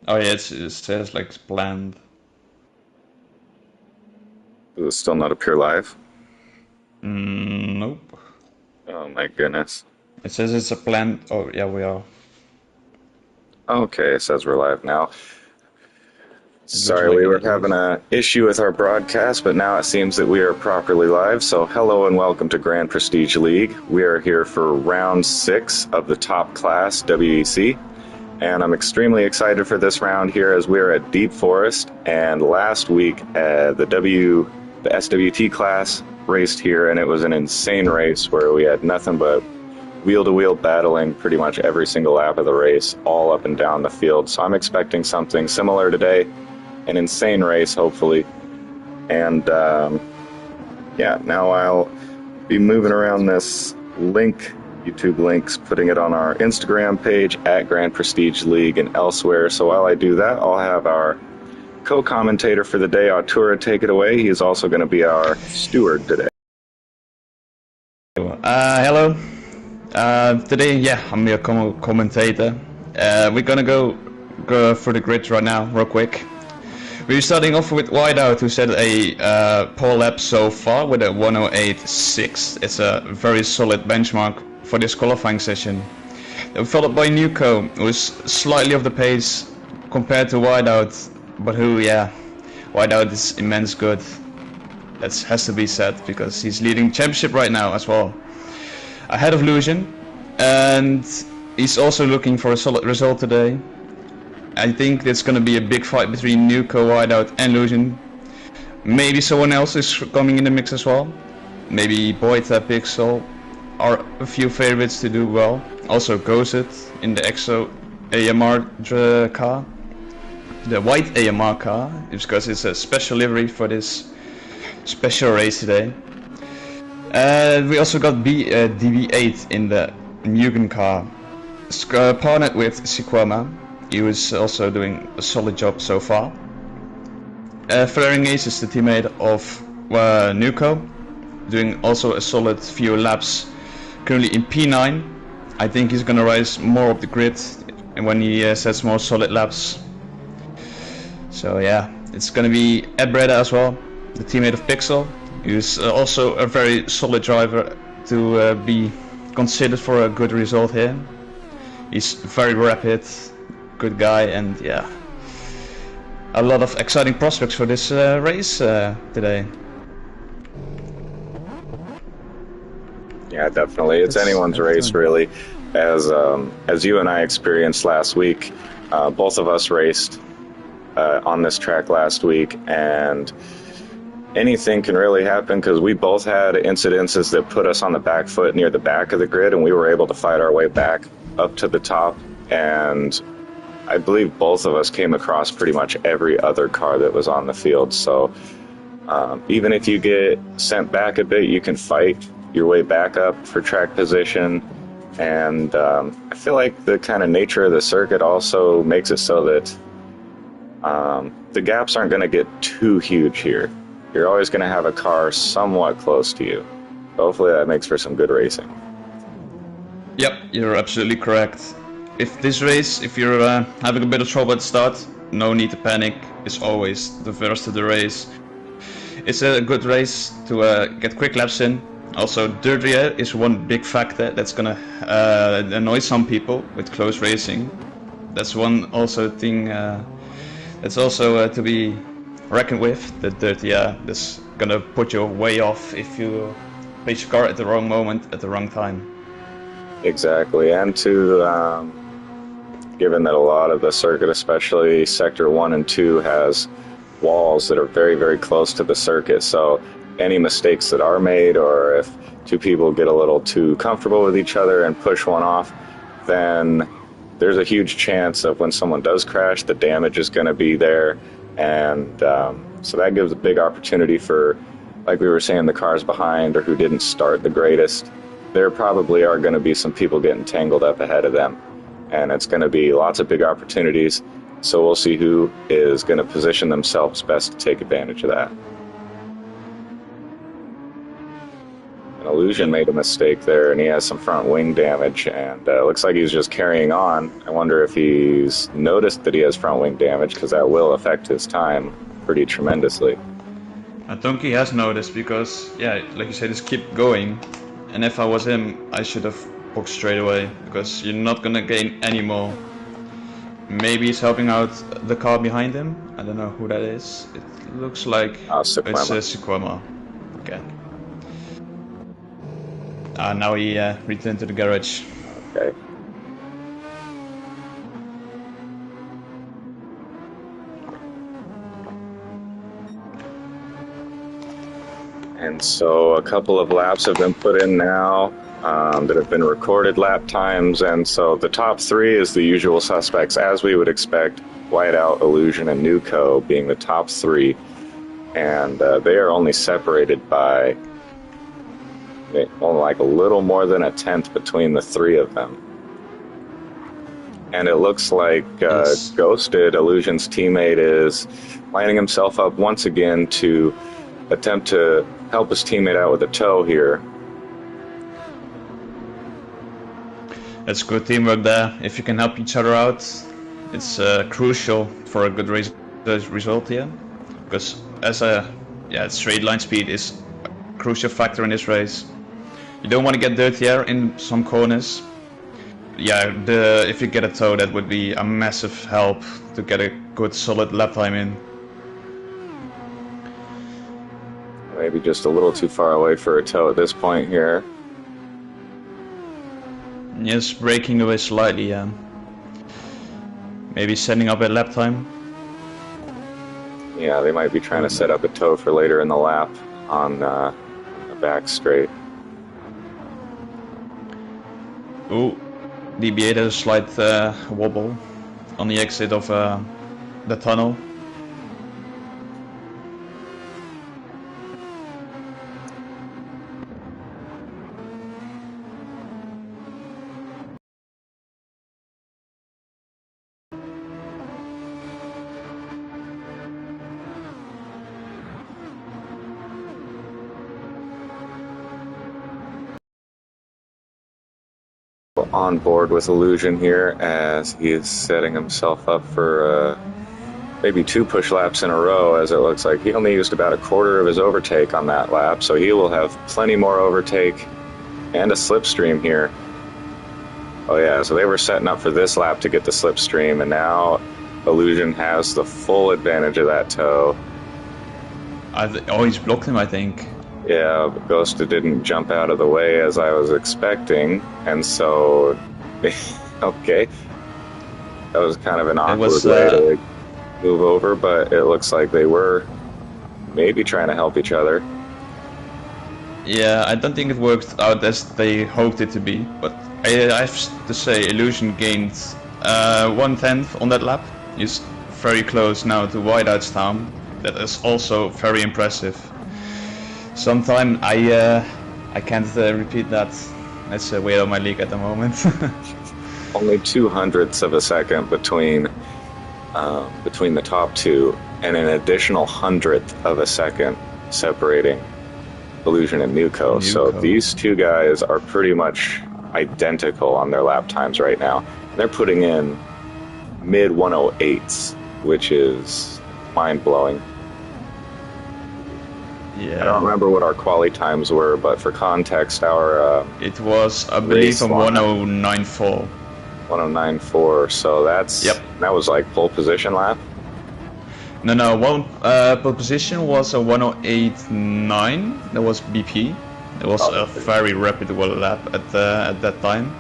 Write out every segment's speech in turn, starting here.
Oh yeah, it says like it's planned. Does it still not appear live? Nope. Oh my goodness. It says it's a planned. Oh yeah, we are. Okay, it says we're live now. It looks Sorry, like we it were at having least. a issue with our broadcast, but now it seems that we are properly live. So, hello and welcome to Grand Prestige League. We are here for round 6 of the top class WEC, and I'm extremely excited for this round here as we are at Deep Forest. And last week, the SWT class raced here, and it was an insane race where we had nothing but wheel to wheel battling pretty much every single lap of the race, all up and down the field. So I'm expecting something similar today, an insane race, hopefully. And yeah, now I'll be moving around this link, YouTube links, putting it on our Instagram page at Grand Prestige League and elsewhere. So while I do that, I'll have our co-commentator for the day, Artura, take it away. He is also going to be our steward today. Hello. Today, yeah, I'm your commentator. We're gonna go for the grid right now, real quick. We're starting off with Whiteout, who set a pole lap so far with a 108.6. It's a very solid benchmark for this qualifying session. Followed by Nuco, who is slightly off the pace compared to Whiteout, but who, yeah, Whiteout is immense good. That has to be said because he's leading championship right now as well, ahead of Lucian, and he's also looking for a solid result today. I think it's going to be a big fight between Nuco, Whiteout and Lucian. Maybe someone else is coming in the mix as well. Maybe Boita, Pixel are a few favorites to do well. Also Ghosted in the EXO AMR car. The white AMR car, because it's a special livery for this special race today. We also got DB8 in the Mugen car, partnered with Sequama. He was also doing a solid job so far. Flaring Ace is the teammate of Nuco, doing also a solid few laps, currently in P9. I think he's gonna rise more up the grid and when he sets more solid laps. So yeah, it's gonna be Ed Breda as well, the teammate of Pixel. He's also a very solid driver to be considered for a good result here. He's very rapid, good guy, and yeah, a lot of exciting prospects for this race today. Yeah, definitely. It's That's anyone's race, everything. really. As you and I experienced last week, both of us raced on this track last week, and anything can really happen because we both had incidences that put us on the back foot near the back of the grid, and we were able to fight our way back up to the top. And I believe both of us came across pretty much every other car that was on the field. So even if you get sent back a bit, you can fight your way back up for track position. And I feel like the kind of nature of the circuit also makes it so that the gaps aren't going to get too huge here. You're always going to have a car somewhat close to you. Hopefully that makes for some good racing. Yep, you're absolutely correct. If this race, if you're having a bit of trouble at the start, no need to panic. It's always the first of the race. It's a good race to get quick laps in. Also, dirt rear is one big factor that's gonna annoy some people with close racing. That's one also thing that's also to be reckoned with. The dirt rear that's gonna put you way off if you place your car at the wrong moment at the wrong time. Exactly. And to given that a lot of the circuit, especially sector 1 and 2, has walls that are very, very close to the circuit. So any mistakes that are made, or if two people get a little too comfortable with each other and push one off, then there's a huge chance of when someone does crash, the damage is going to be there. And so that gives a big opportunity for, like we were saying, the cars behind or who didn't start the greatest. There probably are going to be some people getting tangled up ahead of them. And it's going to be lots of big opportunities. So we'll see who is going to position themselves best to take advantage of that. And it Illusion made a mistake there, and he has some front wing damage, and it looks like he's just carrying on. I wonder if he's noticed that he has front wing damage, because that will affect his time pretty tremendously. I think he has noticed because, yeah, like you said, just keep going. And if I was him, I should have booked straight away, because you're not gonna gain any more. Maybe he's helping out the car behind him. I don't know who that is. It looks like it's Sequema. Okay. Now he returned to the garage. Okay. And so a couple of laps have been put in now that have been recorded lap times, and so the top three is the usual suspects, as we would expect. Whiteout, Illusion, and Nuco being the top three, and they are only separated by only like a little more than a tenth between the three of them. And it looks like Ghosted, Illusion's teammate, is lining himself up once again to attempt to help his teammate out with a tow here. That's good teamwork there. If you can help each other out, it's crucial for a good result here. Because as straight line speed is a crucial factor in this race. You don't want to get dirty air in some corners. Yeah, if you get a tow, that would be a massive help to get a good solid lap time in. Maybe just a little too far away for a tow at this point here. Yes, braking away slightly, yeah. Maybe setting up a lap time. Yeah, they might be trying to set up a tow for later in the lap on the back straight. Ooh, DB8 has a slight wobble on the exit of the tunnel. On board with Illusion here as he is setting himself up for maybe 2 push laps in a row, as it looks like he only used about a quarter of his overtake on that lap, so he will have plenty more overtake and a slipstream here. Oh yeah, so they were setting up for this lap to get the slipstream, and now Illusion has the full advantage of that tow. He's blocked him, I think. Yeah, Ghosted didn't jump out of the way as I was expecting, and so, okay, that was kind of an awkward way to move over, but it looks like they were maybe trying to help each other. Yeah, I don't think it worked out as they hoped it to be, but I have to say Illusion gained 1/10 on that lap. He's very close now to Whiteout's time. That is also very impressive. Sometime I can't repeat that. That's way out of my league at the moment. Only 0.02 of a second between the top two, and an additional 100th of a second separating Illusion and Nuco. So these two guys are pretty much identical on their lap times right now. They're putting in mid 108s, which is mind blowing. Yeah. I don't remember what our quali times were, but for context, our it was, I believe, a 1094. 1094. So that's that was like pole position lap. No. Pole position was a 1089. That was BP. It was a very reputable lap at that time.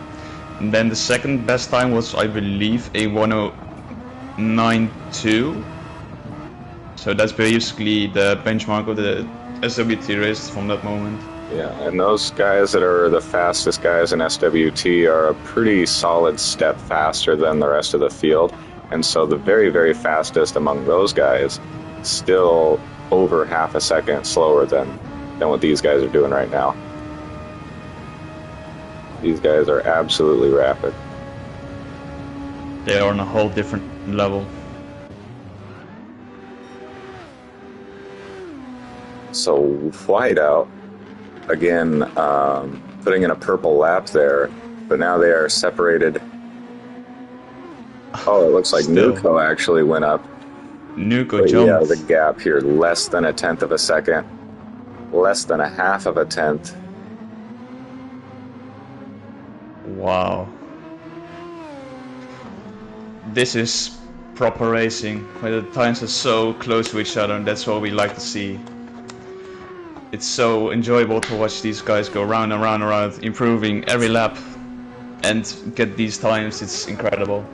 And then the second best time was, I believe, a 1092. So that's basically the benchmark of the SWT race from that moment. Yeah, and those guys that are the fastest guys in SWT are a pretty solid step faster than the rest of the field. And so the very, very fastest among those guys still over half a second slower than what these guys are doing right now. These guys are absolutely rapid. They are on a whole different level. So Whiteout again, putting in a purple lap there, but now they are separated. Oh, it looks like Still. Nuco actually went up. Nuco But jumped. yeah, the gap here, less than a tenth of a second, less than a half of a tenth. Wow. This is proper racing, where the times are so close to each other, and that's what we like to see. It's so enjoyable to watch these guys go round and round and round, improving every lap, and get these times. It's incredible.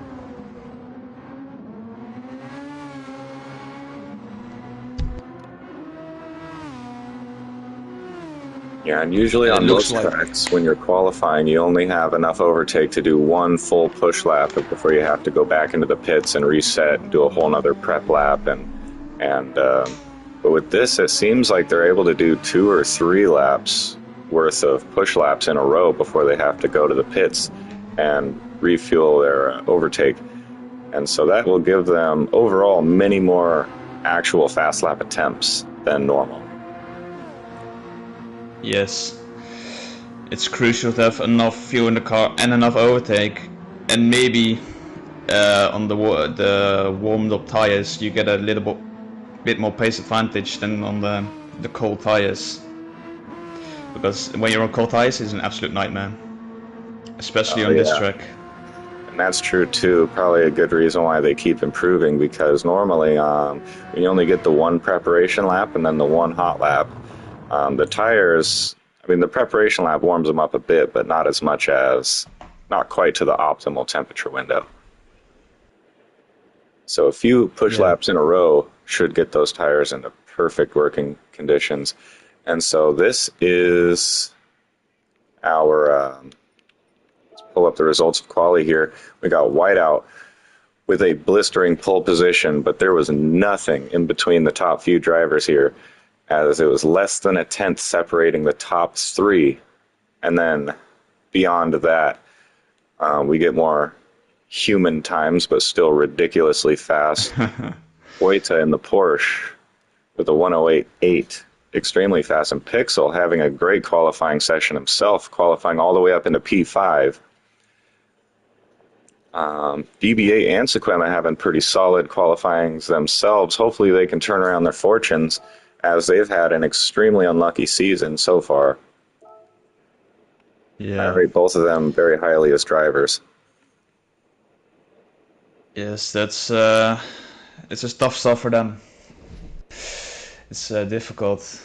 Yeah, and usually on most tracks, when you're qualifying, you only have enough overtake to do one full push lap before you have to go back into the pits and reset and do a whole nother prep lap. But with this, it seems like they're able to do 2 or 3 laps worth of push laps in a row before they have to go to the pits and refuel their overtake. And so that will give them overall many more actual fast lap attempts than normal. Yes, it's crucial to have enough fuel in the car and enough overtake, and maybe on the warmed up tires you get a little bit more pace advantage than on the cold tires, because when you're on cold tires it's an absolute nightmare, especially on this track. And that's true too, probably a good reason why they keep improving, because normally you only get the one preparation lap and then the one hot lap. The tires, I mean, the preparation lap warms them up a bit, but not as much as, not quite to the optimal temperature window. So a few push laps in a row should get those tires into perfect working conditions. And so this is our, let's pull up the results of quali here. We got Whiteout with a blistering pole position, but there was nothing in between the top few drivers here, as it was less than a tenth separating the top 3. And then beyond that, we get more human times, but still ridiculously fast. Wojta in the Porsche with a 108.8, extremely fast. And Pixel having a great qualifying session himself, qualifying all the way up into P5. BB8 and Sequema having pretty solid qualifyings themselves. Hopefully they can turn around their fortunes, as they've had an extremely unlucky season so far. Yeah. I rate both of them very highly as drivers. Yes, that's it's just tough stuff for them. It's difficult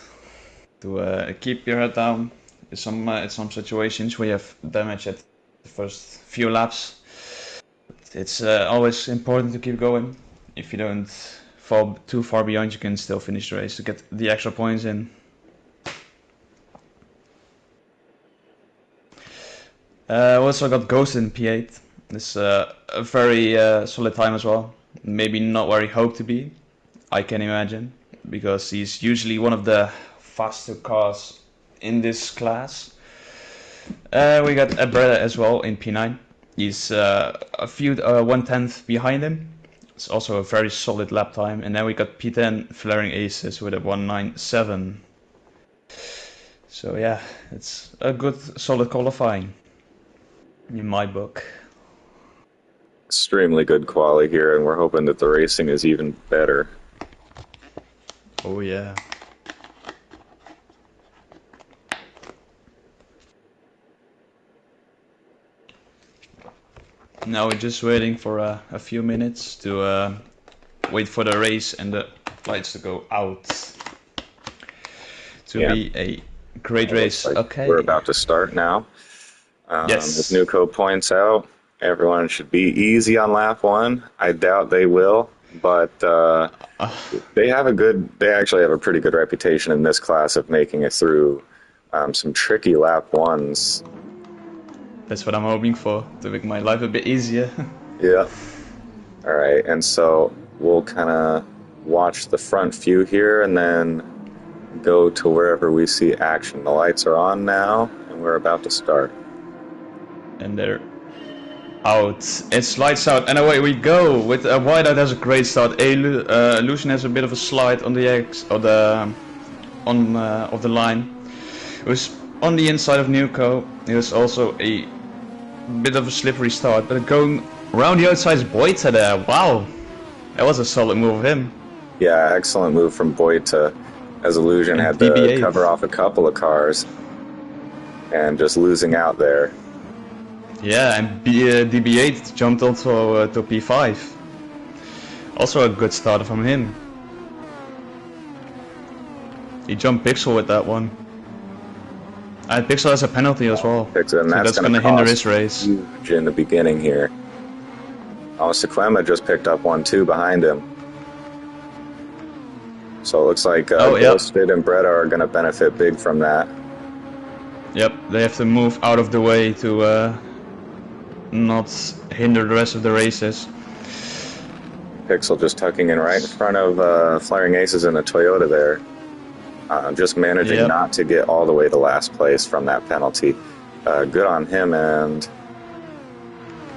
to keep your head down in some situations where you have damage at the first few laps. It's always important to keep going. If you don't fall too far behind, you can still finish the race to get the extra points in. Also got Ghost in P8. It's a very solid time as well. Maybe not where he hoped to be, I can imagine, because he's usually one of the faster cars in this class. We got Abreda as well in P9. He's a few 1/10 behind him. It's also a very solid lap time. And then we got P10 flaring aces with a 197. So yeah, it's a good solid qualifying in my book. Extremely good quali here, and we're hoping that the racing is even better. Oh yeah. Now we're just waiting for a few minutes to wait for the race and the lights to go out. To be a great race. Like okay. We're about to start now. Yes. As Nuco points out, everyone should be easy on lap 1. I doubt they will, but they actually have a pretty good reputation in this class of making it through some tricky lap 1s. That's what I'm hoping for, to make my life a bit easier. Yeah. All right, and so we'll kind of watch the front few here and then go to wherever we see action. The lights are on now, and we're about to start. And they're out. It's lights out, and away we go. With Whiteout has a great start. Illusion has a bit of a slide on the of the line. It was on the inside of Nuco. It was also a bit of a slippery start, but going around the outside is Boita there. Wow, that was a solid move of him. Yeah, excellent move from Boita, as Illusion And had to DB8. cover off a couple of cars and just losing out there. Yeah, and DB8 jumped also to P5. Also a good start from him. He jumped Pixel with that one. And Pixel has a penalty as well. Pixel, and so that's going to hinder his race. Huge in the beginning here. Oh, Sequema just picked up 1-2 behind him. So it looks like Ghosted and Bretta are going to benefit big from that. Yep, they have to move out of the way to not hinder the rest of the races. Pixel just tucking in right in front of Flaring Aces in the Toyota there. Just managing not to get all the way to last place from that penalty. Good on him. And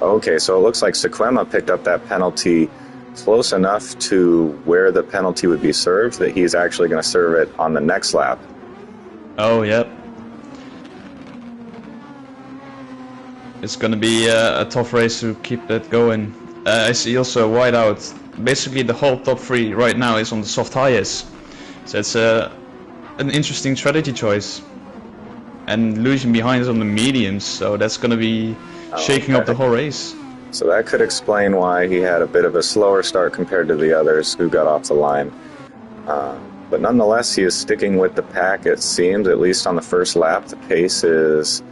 okay, so it looks like Sequema picked up that penalty close enough to where the penalty would be served that he's actually going to serve it on the next lap. Oh, yep. It's going to be a tough race to keep that going. I see also whiteout. Basically, the whole top three right now is on the soft tires. So it's an interesting strategy choice. And Illusion behind is on the mediums, so that's going to be shaking up the whole race. So that could explain why he had a bit of a slower start compared to the others who got off the line. But nonetheless, he is sticking with the pack, it seems, at least on the first lap. The pace is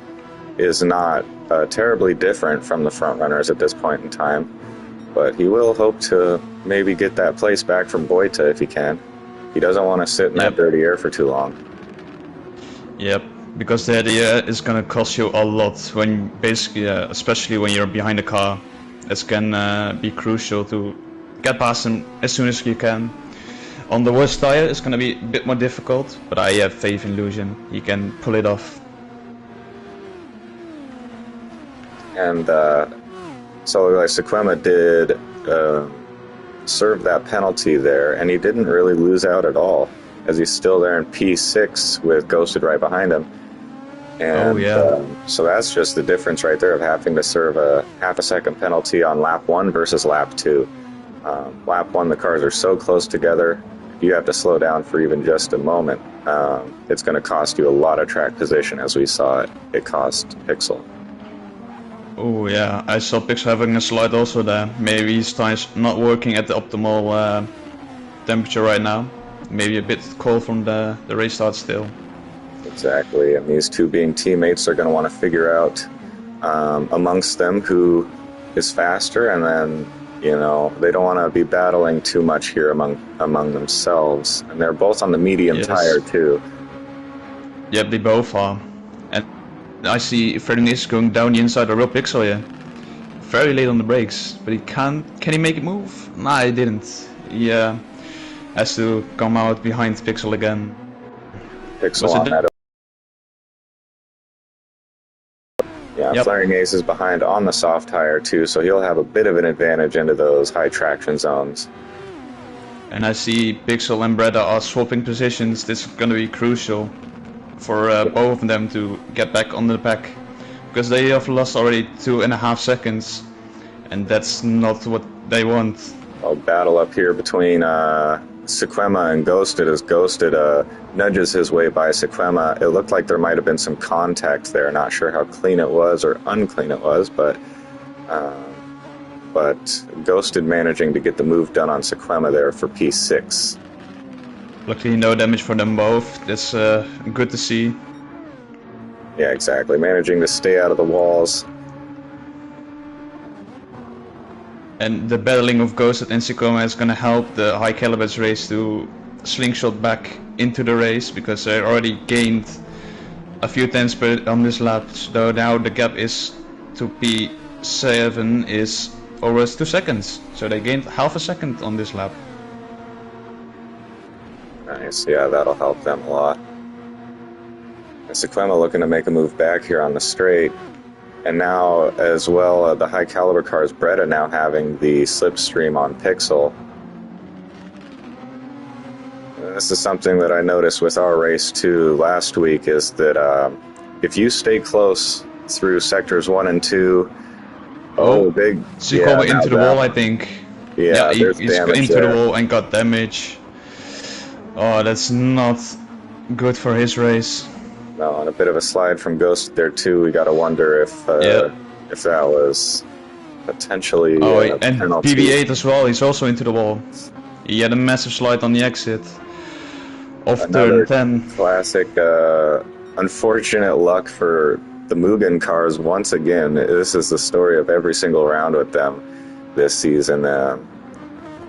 not terribly different from the front runners at this point in time. But he will hope to maybe get that place back from Boita if he can. He doesn't want to sit in that dirty air for too long. Yep, because the idea is going to cost you a lot when basically, especially when you're behind the car. It can be crucial to get past him as soon as you can. On the worst tire, it's going to be a bit more difficult, but I have faith in Illusion. He can pull it off. And so like Sequema did serve that penalty there, and he didn't really lose out at all, as he's still there in P6 with Ghosted right behind him. And so that's just the difference right there of having to serve a half a second penalty on lap 1 versus lap 2. Lap 1, the cars are so close together, you have to slow down for even just a moment. It's going to cost you a lot of track position, as we saw it cost Pixel. Oh yeah, I saw Pixel having a slide also there. Maybe his tire's not working at the optimal temperature right now. Maybe a bit cold from the race start still. Exactly, and these two being teammates are going to want to figure out amongst them who is faster, and then, you know, they don't want to be battling too much here among themselves. And they're both on the medium tire too. Yep, they both are. And I see Ferdinand going down the inside of real Pixel here. Very late on the brakes, but he can he make it move? Nah, he didn't. He has to come out behind Pixel again. Pixel on that. Yeah, Flaring Ace is behind on the soft tire too, so he'll have a bit of an advantage into those high traction zones. And I see Pixel and Breda are swapping positions. This is going to be crucial for both of them to get back on the pack, because they have lost already 2.5 seconds, and that's not what they want. A battle up here between Sequema and Ghosted, as Ghosted nudges his way by Sequema. It looked like there might have been some contact there. Not sure how clean it was or unclean it was, but Ghosted managing to get the move done on Sequema there for P6. Luckily no damage for them both. That's good to see. Yeah, exactly. Managing to stay out of the walls. And the battling of Ghosted and Sequema is going to help the high calibers race to slingshot back into the race, because they already gained a few tenths on this lap. So now the gap is to P7 is almost 2 seconds. So they gained half a second on this lap. Nice, yeah, that'll help them a lot. And Sequema looking to make a move back here on the straight. And now, as well, the high caliber cars, Breda now having the slipstream on Pixel. And this is something that I noticed with our race too last week, is that if you stay close through sectors 1 and 2, big. Zucoma Now into the wall, I think. Yeah, there's he's damage into there. the wall and got damage. Oh, that's not good for his race. No, and a bit of a slide from Ghost there too. We gotta wonder if that was potentially a and penalty. BB8 as well. He's also into the wall. He had a massive slide on the exit of Another turn 10. classic unfortunate luck for the Mugen cars once again. This is the story of every single round with them this season.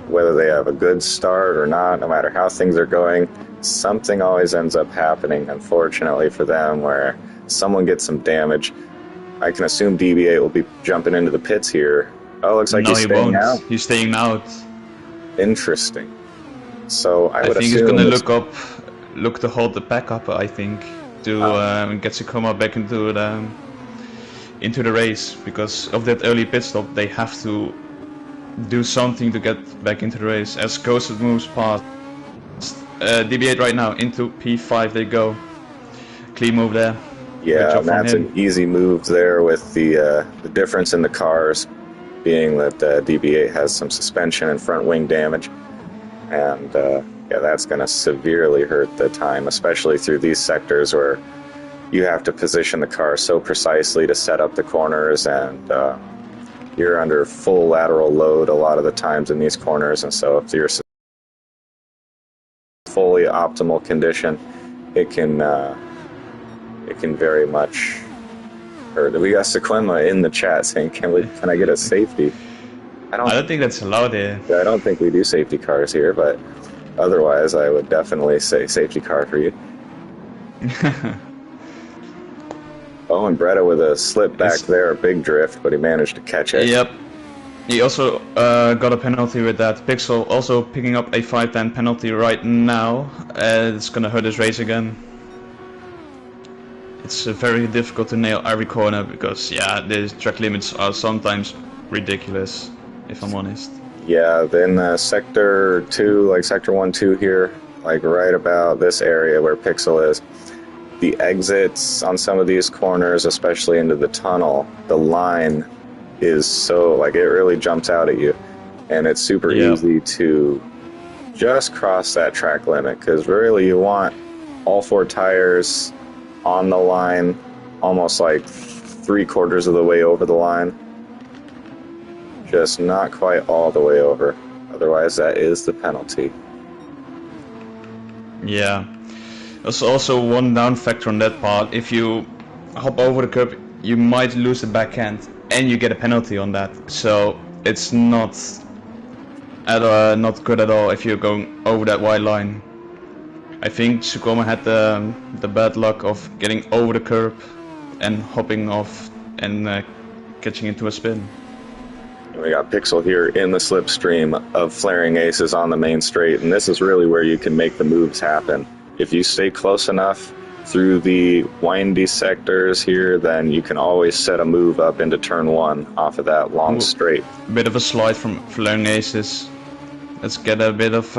Whether they have a good start or not, no matter how things are going, something always ends up happening, unfortunately for them, where someone gets some damage. I can assume DB8 will be jumping into the pits here. Oh, looks like he's staying out. He's staying out. Interesting. So I would think assume he's gonna look to hold the pack up. I think to get Sakuma back into the race, because of that early pit stop. They have to do something to get back into the race. As Ghost moves past DB8 right now into P5, they go. Clean move there. Yeah, that's an easy move there, with the difference in the cars being that DB8 has some suspension and front wing damage, and that's going to severely hurt the time, especially through these sectors where you have to position the car so precisely to set up the corners, and you're under full lateral load a lot of the times in these corners, and so if you're fully optimal condition, it can very much hurt. We got Sequema in the chat saying, "Can I get a safety?" I don't think that's allowed here. I don't think we do safety cars here, but otherwise, I would definitely say safety car for you. Oh, and Bretta with a slip back there, a big drift, but he managed to catch it. Yep. He also got a penalty with that. Pixel also picking up a 5-10 penalty right now. It's gonna hurt his race again. It's very difficult to nail every corner because, the track limits are sometimes ridiculous, if I'm honest. Yeah, then sector 2, like sector 1, 2 here, like right about this area where Pixel is, the exits on some of these corners, especially into the tunnel, the line is so, like, it really jumps out at you, and it's super easy to just cross that track limit, because really you want all 4 tires on the line, almost like 3/4 of the way over the line. Just not quite all the way over. Otherwise, that is the penalty. Yeah. There's also one down factor on that part. If you hop over the curb, you might lose the backhand, and you get a penalty on that. So it's not good at all if you're going over that white line. I think Tsukoma had the bad luck of getting over the curb and hopping off and catching into a spin. We got Pixel here in the slipstream of flaring aces on the main straight, and this is really where you can make the moves happen. If you stay close enough through the windy sectors here, then you can always set a move up into turn 1 off of that long straight. A bit of a slide from flaring aces. Let's get a bit of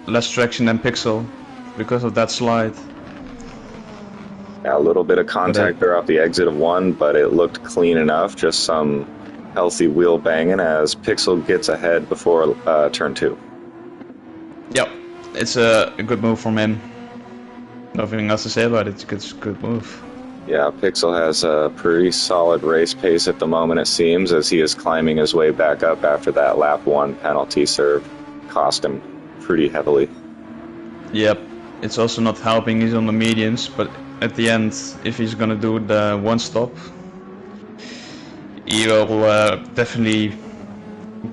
less traction than Pixel because of that slide. Yeah, a little bit of contact there off the exit of 1, but it looked clean enough. Just some healthy wheel banging as Pixel gets ahead before turn 2. Yep, it's a good move from him. Nothing else to say about it. It's a good move. Yeah, Pixel has a pretty solid race pace at the moment, it seems, as he is climbing his way back up after that lap 1 penalty serve cost him pretty heavily. Yep, it's also not helping. He's on the mediums, but at the end, if he's gonna do the 1 stop, he will definitely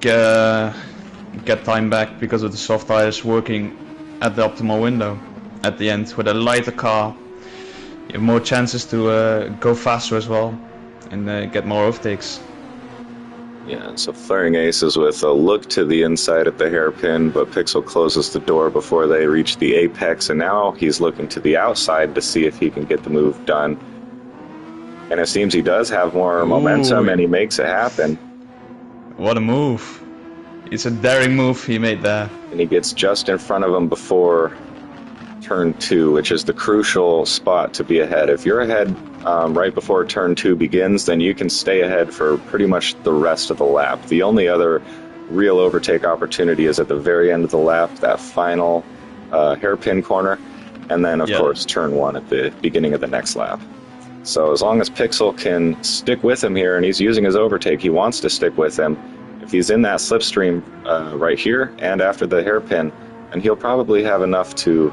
get time back because of the soft tires working at the optimal window. At the end, with a lighter car, you have more chances to go faster as well and get more overtakes. Yeah, so flaring aces with a look to the inside at the hairpin, but Pixel closes the door before they reach the apex, and now he's looking to the outside to see if he can get the move done. And it seems he does have more momentum, and he makes it happen. What a move. It's a daring move he made there. And he gets just in front of him before turn 2, which is the crucial spot to be ahead. If you're ahead right before turn 2 begins, then you can stay ahead for pretty much the rest of the lap. The only other real overtake opportunity is at the very end of the lap, that final hairpin corner, and then of course turn 1 at the beginning of the next lap. So as long as Pixel can stick with him here, and he's using his overtake, he wants to stick with him. If he's in that slipstream right here and after the hairpin, and he'll probably have enough to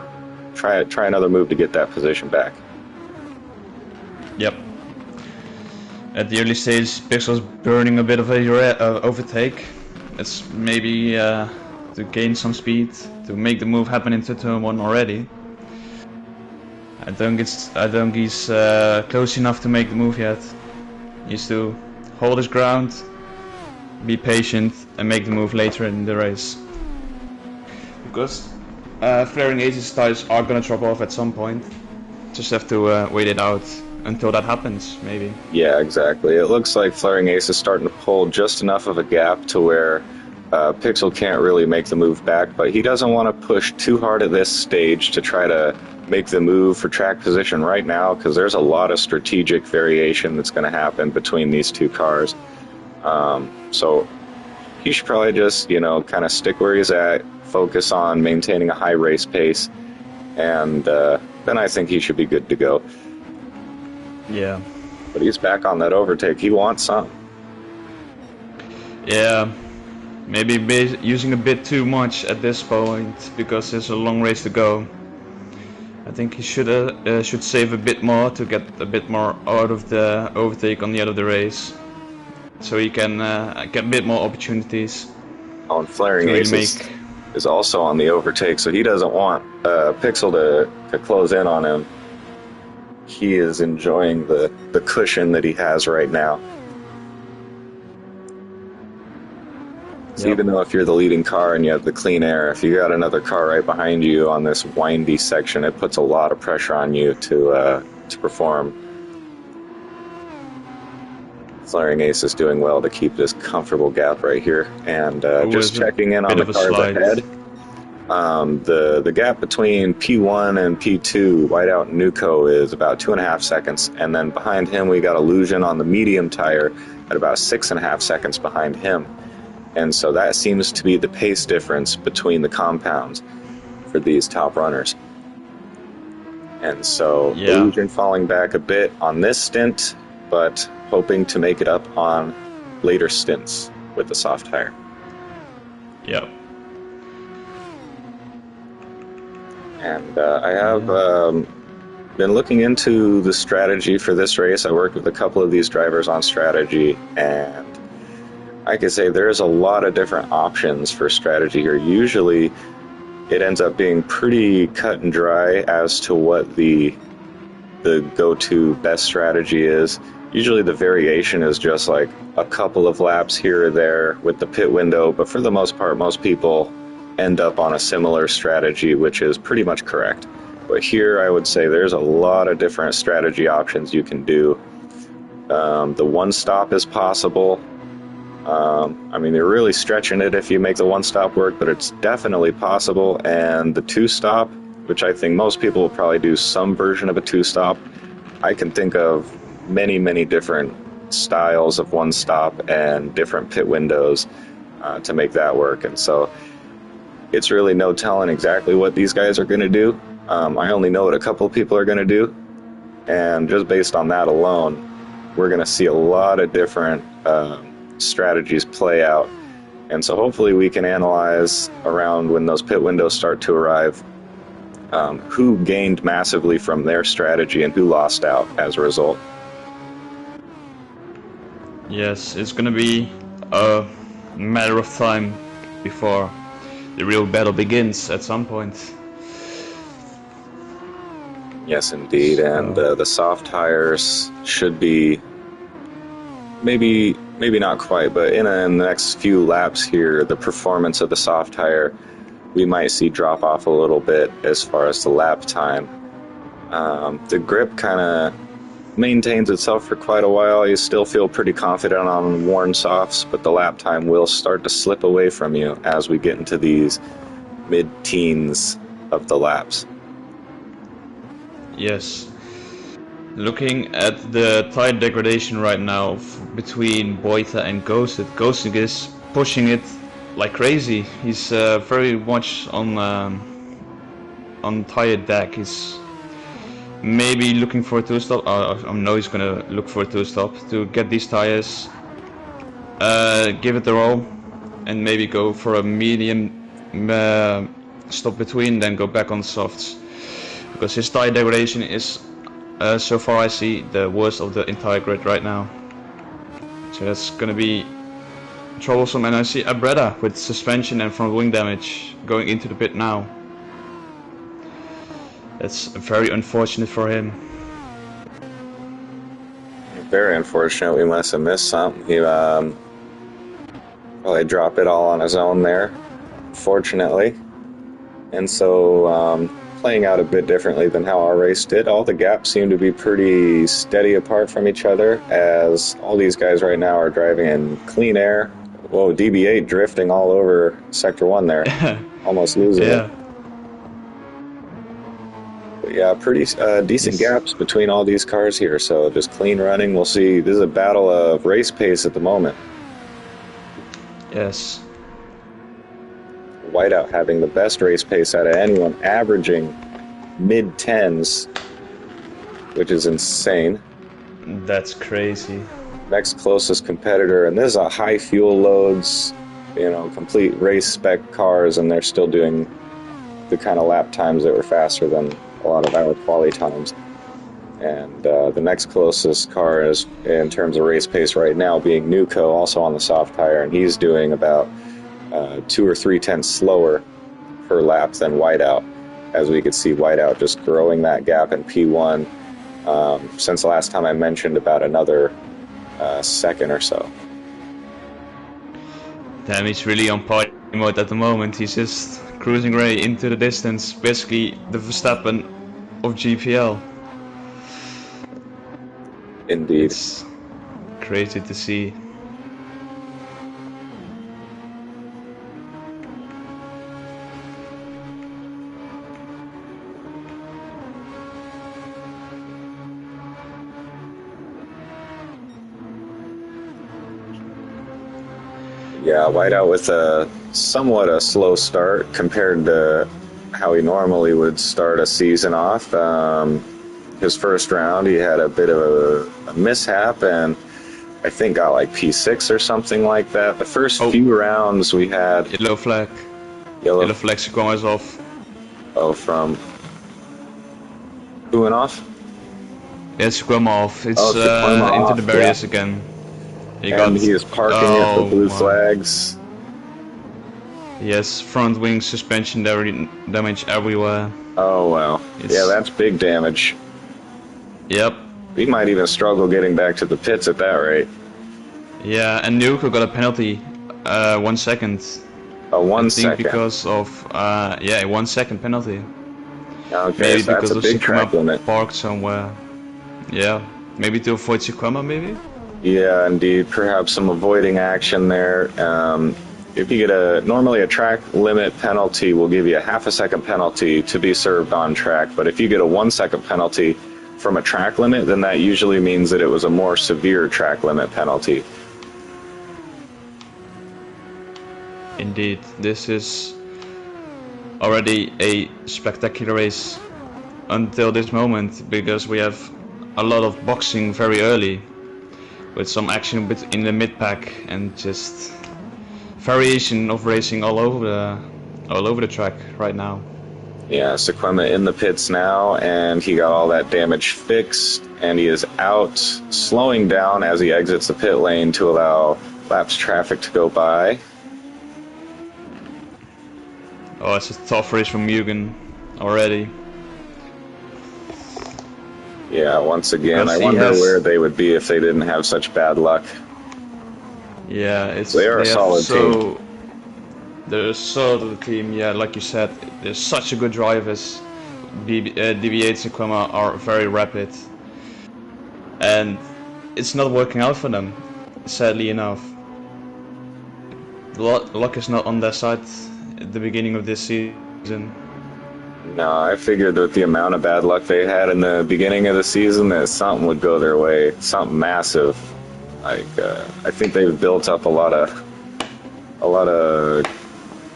try another move to get that position back. Yep. At the early stage, Pixel's burning a bit of a overtake. It's maybe to gain some speed, to make the move happen into turn 1 already. I don't think he's close enough to make the move yet. He needs to hold his ground, be patient, and make the move later in the race. Because Flaring Ace's tires are gonna drop off at some point. Just have to wait it out until that happens, maybe. Yeah, exactly. It looks like Flaring Ace is starting to pull just enough of a gap to where Pixel can't really make the move back, but he doesn't want to push too hard at this stage to try to make the move for track position right now, because there's a lot of strategic variation that's going to happen between these two cars. So he should probably just, kind of stick where he's at, focus on maintaining a high race pace, and then I think he should be good to go. Yeah. But he's back on that overtake. He wants some. Yeah. Maybe using a bit too much at this point because there's a long race to go. I think he should save a bit more to get a bit more out of the overtake on the end of the race, so he can get a bit more opportunities. Oh, and Flaring Ace is also on the overtake, so he doesn't want Pixel to close in on him. He is enjoying the cushion that he has right now. So even though if you're the leading car and you have the clean air, if you got another car right behind you on this windy section, it puts a lot of pressure on you to perform. Flaring Ace is doing well to keep this comfortable gap right here, and just checking in on the cars ahead. The gap between P1 and P2, Whiteout and Nuco, is about 2.5 seconds, and then behind him we got Illusion on the medium tire at about 6.5 seconds behind him. And so that seems to be the pace difference between the compounds for these top runners. And so Illusion falling back a bit on this stint, but hoping to make it up on later stints with the soft tire. Yep. And I have been looking into the strategy for this race. I worked with a couple of these drivers on strategy, and I could say there's a lot of different options for strategy here. Usually it ends up being pretty cut and dry as to what the go-to best strategy is. Usually the variation is just like a couple of laps here or there with the pit window, but for the most part, most people end up on a similar strategy, which is pretty much correct. But here I would say there's a lot of different strategy options you can do. The one stop is possible. I mean, you're really stretching it if you make the one stop work, but it's definitely possible. And the two stop, which I think most people will probably do some version of a two stop. I can think of many, many different styles of one stop and different pit windows to make that work. And so it's really no telling exactly what these guys are going to do. I only know what a couple of people are going to do. And just based on that alone, we're going to see a lot of different strategies play out. And so hopefully we can analyze around when those pit windows start to arrive who gained massively from their strategy and who lost out as a result. Yes, it's gonna be a matter of time before the real battle begins at some point. Yes, indeed, and the soft tires should be maybe not quite, but in the next few laps here, the performance of the soft tire, we might see drop off a little bit as far as the lap time. The grip kind of maintains itself for quite a while. You still feel pretty confident on worn softs, but the lap time will start to slip away from you as we get into these mid-teens of the laps. Yes. Looking at the tire degradation right now between Boita and Ghosted, Ghosted is pushing it like crazy. He's very much on tire deck. He's maybe looking for a two-stop. I know he's gonna look for a two-stop to get these tires, give it a roll, and maybe go for a medium stop between, then go back on softs. Because his tire degradation is, so far I see, the worst of the entire grid right now. So that's gonna be troublesome. And I see Abreda with suspension and front wing damage going into the pit now. That's very unfortunate for him. Very unfortunate. We must have missed something. He probably dropped it all on his own there, fortunately. And so playing out a bit differently than how our race did. All the gaps seem to be pretty steady apart from each other, as all these guys right now are driving in clean air. Whoa, DB8 drifting all over Sector 1 there. Almost losing it. But yeah, pretty decent gaps between all these cars here, so just clean running. We'll see. This is a battle of race pace at the moment. Yes. Whiteout having the best race pace out of anyone, averaging mid-10s, which is insane. That's crazy. Next closest competitor, and this is a high fuel loads, complete race spec cars, and they're still doing the kind of lap times that were faster than a lot of our quali times. And the next closest car is, in terms of race pace right now, being Nuco, also on the soft tire, and he's doing about 2 or 3 tenths slower per lap than Whiteout. As we could see, Whiteout just growing that gap in P1 since the last time I mentioned, about another second or so. Damn, he's really on party mode at the moment. He's just cruising right into the distance, basically the Verstappen of GPL. Indeed. It's crazy to see. Yeah, Whiteout with somewhat a slow start compared to how he normally would start a season off. His first round, he had a bit of a mishap, and I think got like P6 or something like that. The first few rounds we had... Yellow flag. Yellow flag sequence off. Oh, from... Who went off? Yeah, sequence off. It's into the barriers again. He is parking it for blue flags. Yes, front wing suspension damage everywhere. Oh, wow. Yeah, that's big damage. Yep. We might even struggle getting back to the pits at that rate. Yeah, and Nuko got a penalty, 1 second. A 1 second? Because of, a 1 second penalty. Okay, maybe so that's because a big track limit. Parked somewhere. Yeah, maybe to avoid Sequema, maybe? Yeah, indeed. Perhaps some avoiding action there. If you get normally a track limit penalty will give you a half a second penalty to be served on track, but if you get a 1 second penalty from a track limit, then that usually means that it was a more severe track limit penalty. Indeed, this is already a spectacular race until this moment, because we have a lot of boxing very early, with some action in the mid-pack and just variation of racing all over the track right now. Yeah, Sequema in the pits now, and he got all that damage fixed, and he is out, slowing down as he exits the pit lane to allow laps traffic to go by. Oh, it's a tough race from Mugen already. Yeah, once again, I wonder where they would be if they didn't have such bad luck. Yeah, they are a solid team. They're a solid team, yeah, like you said. They're such a good drivers. DB8 and Sequema are very rapid. And it's not working out for them, sadly enough. Luck is not on their side at the beginning of this season. No, I figured that the amount of bad luck they had in the beginning of the season, that something would go their way, something massive. Like I think they've built up a lot of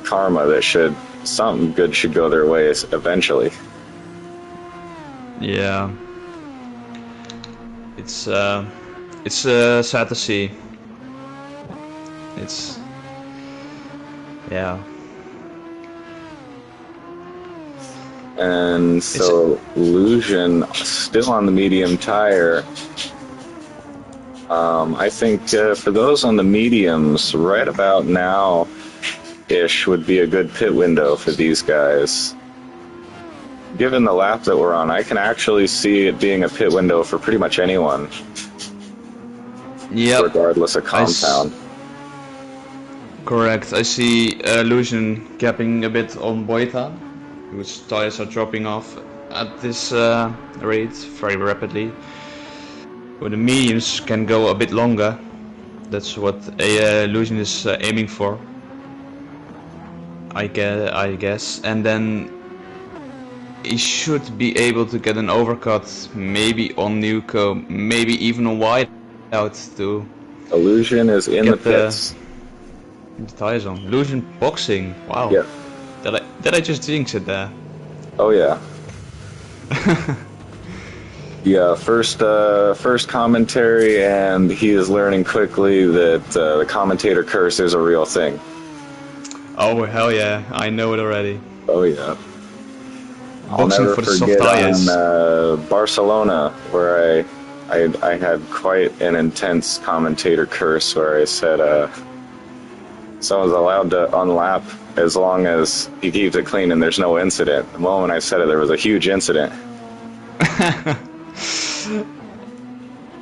karma that should something good should go their way eventually. Yeah. It's sad to see. It's yeah. And so Illusion still on the medium tire. I think for those on the mediums, right about now-ish would be a good pit window for these guys. Given the lap that we're on, I can actually see it being a pit window for pretty much anyone. Yep. Regardless of compound. Correct. I see Illusion gapping a bit on Boita, whose tires are dropping off at this rate very rapidly. But the mediums can go a bit longer. That's what Illusion is aiming for, I guess. And then he should be able to get an overcut, maybe on Nuco, maybe even a wide out to Illusion is in the pits. The tires on. Illusion boxing. Wow. Yeah. Did I just jinx it there? Oh yeah. Yeah, first commentary, and he is learning quickly that the commentator curse is a real thing. Oh hell yeah, I know it already. Oh yeah. I'll Boxing never for the soft forget tires. on Barcelona, where I had quite an intense commentator curse where I said someone's allowed to unlap as long as he keeps it clean and there's no incident. The moment I said it, there was a huge incident.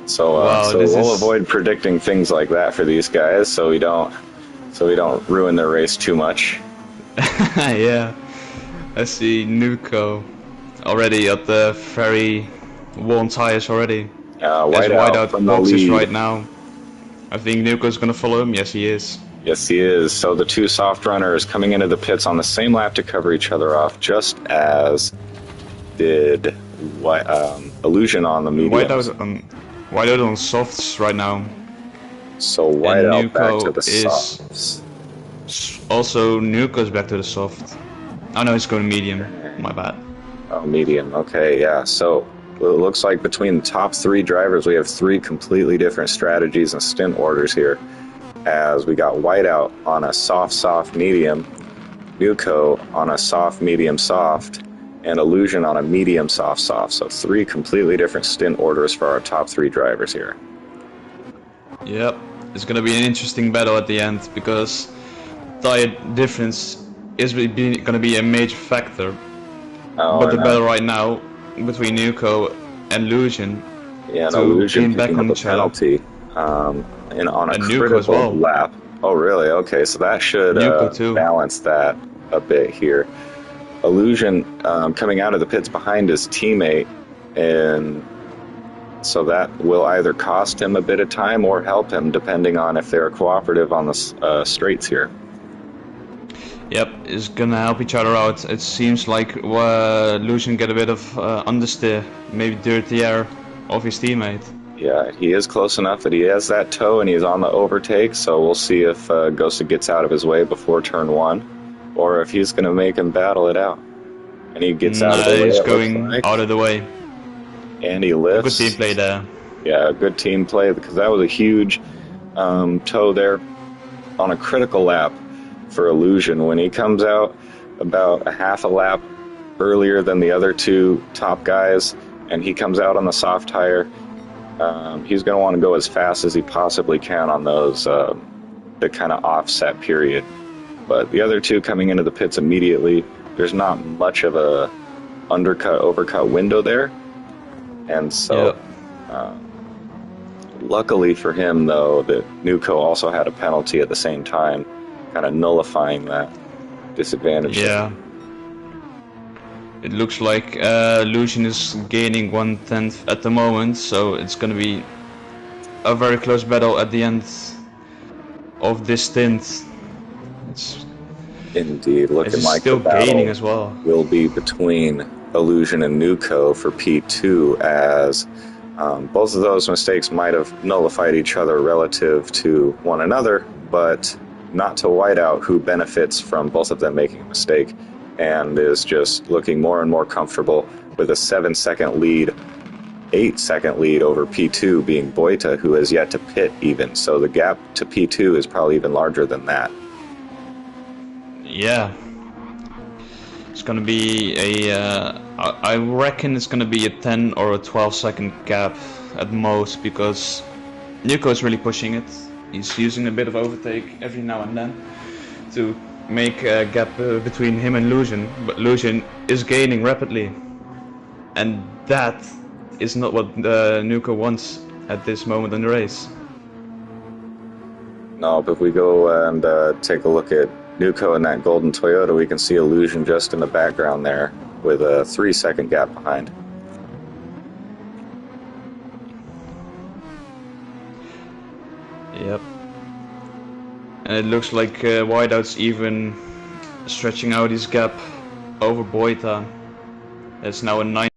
So Wow, we'll avoid predicting things like that for these guys, so we don't ruin their race too much. Yeah, I see Nuco already at the very worn tires already. Whiteout from the boxes lead right now. I think Nuco's gonna follow him. Yes, he is. Yes, he is. So the two soft runners coming into the pits on the same lap to cover each other off, just as did Illusion on the mediums. Whiteout on softs right now. So Whiteout back to the is softs. Also, Nuco's back to the soft. Oh no, he's going medium. My bad. Oh, medium. Okay, yeah. So it looks like between the top three drivers, we have three completely different strategies and stint orders here. As we got Whiteout on a soft, medium, Nuco on a soft, medium, soft, and Illusion on a medium, soft. So three completely different stint orders for our top three drivers here. Yep, it's gonna be an interesting battle at the end because tire difference is gonna be a major factor. But the battle right now between Nuco and Illusion, yeah, and Illusion picking up a penalty, and on a critical lap. Oh, really? Okay, so that should balance that a bit here. Illusion coming out of the pits behind his teammate, and so that will either cost him a bit of time or help him, depending on if they're cooperative on the straights here. Yep, it's gonna help each other out. It seems like Illusion get a bit of understeer, maybe dirty air of his teammate. Yeah, he is close enough that he has that toe and he's on the overtake, so we'll see if Ghosta gets out of his way before turn one, or if he's going to make him battle it out. And he gets out of the way. He's going out of the way. And he lifts. Good team play there. Yeah, good team play, because that was a huge toe there on a critical lap for Illusion. When he comes out about a half a lap earlier than the other two top guys, and he comes out on the soft tire, he's going to want to go as fast as he possibly can on those, the kind of offset period. But the other two coming into the pits immediately, there's not much of a undercut, overcut window there. And so, luckily for him, though, that Nuco also had a penalty at the same time, kind of nullifying that disadvantage. Yeah. It looks like Illusion is gaining 1/10 at the moment, so it's going to be a very close battle at the end of this stint. Indeed, As looking he's like the still gaining battle as well. will be between Illusion and Nuko for P2, as both of those mistakes might have nullified each other relative to one another, but not to Whiteout, who benefits from both of them making a mistake and is just looking more and more comfortable with a 7-second lead, 8-second lead over P2 being Boita, who has yet to pit even. So the gap to P2 is probably even larger than that. Yeah. It's gonna be I reckon it's gonna be a 10 or a 12-second gap at most, because Nuko is really pushing it. He's using a bit of overtake every now and then to make a gap between him and Lucian, but Lucian is gaining rapidly, and that is not what Nuko wants at this moment in the race. No, but if we go and take a look at Nuko in that golden Toyota, we can see Illusion just in the background there with a 3-second gap behind. Yep. And it looks like Whiteout's even stretching out his gap over Boita. It's now a 9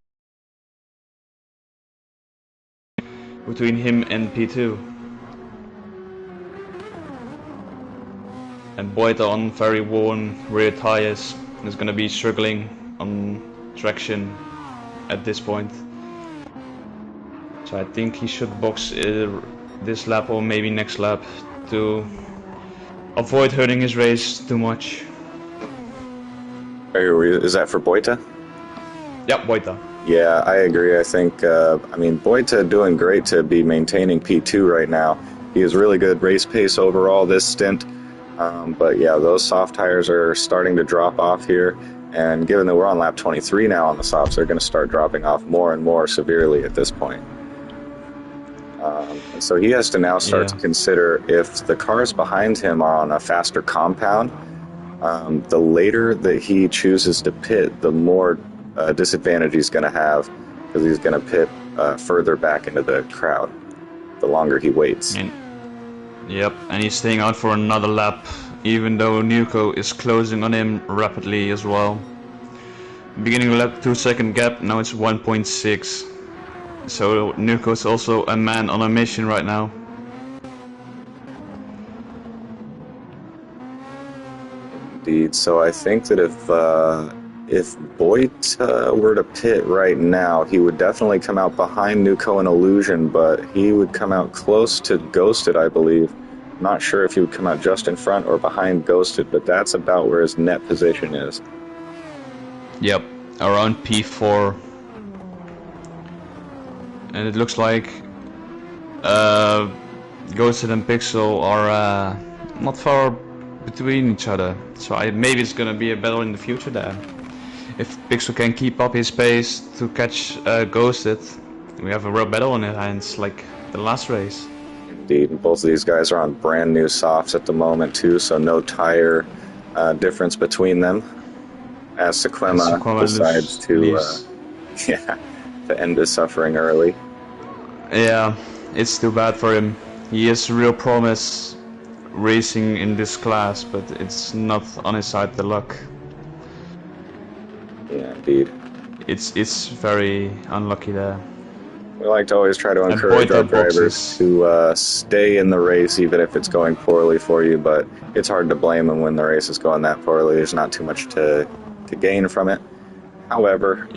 between him and P2. And Boita on very worn rear tires is going to be struggling on traction at this point. So I think he should box this lap or maybe next lap to avoid hurting his race too much. Is that for Boita? Yep, Boita. Yeah, I agree. I think, Boita doing great to be maintaining P2 right now. He has really good race pace overall this stint. But yeah, those soft tires are starting to drop off here. And given that we're on lap 23 now on the softs, they're going to start dropping off more and more severely at this point. And so he has to now start to consider, if the cars behind him are on a faster compound, the later that he chooses to pit, the more disadvantage he's going to have, because he's going to pit further back into the crowd the longer he waits. Yep, and he's staying out for another lap, even though Nuko is closing on him rapidly as well. Beginning of lap 2-second gap, now it's 1.6. So Nuko is also a man on a mission right now. Indeed. So I think that if Boita were to pit right now, he would definitely come out behind Nuko and Illusion, but he would come out close to Ghosted, I believe. Not sure if he would come out just in front or behind Ghosted, but that's about where his net position is. Yep, around P4. And it looks like Ghosted and Pixel are not far between each other. So maybe it's gonna be a battle in the future there. If Pixel can keep up his pace to catch Ghosted, we have a real battle on our hands, like the last race. Indeed, both of these guys are on brand new softs at the moment too, so no tire difference between them. As Sequema decides to end his suffering early. Yeah, it's too bad for him. He has real promise racing in this class, but it's not on his side, the luck. Yeah, indeed. It's very unlucky there. We like to always try to encourage our drivers to stay in the race, even if it's going poorly for you, but it's hard to blame them when the race is going that poorly. There's not too much to gain from it. However,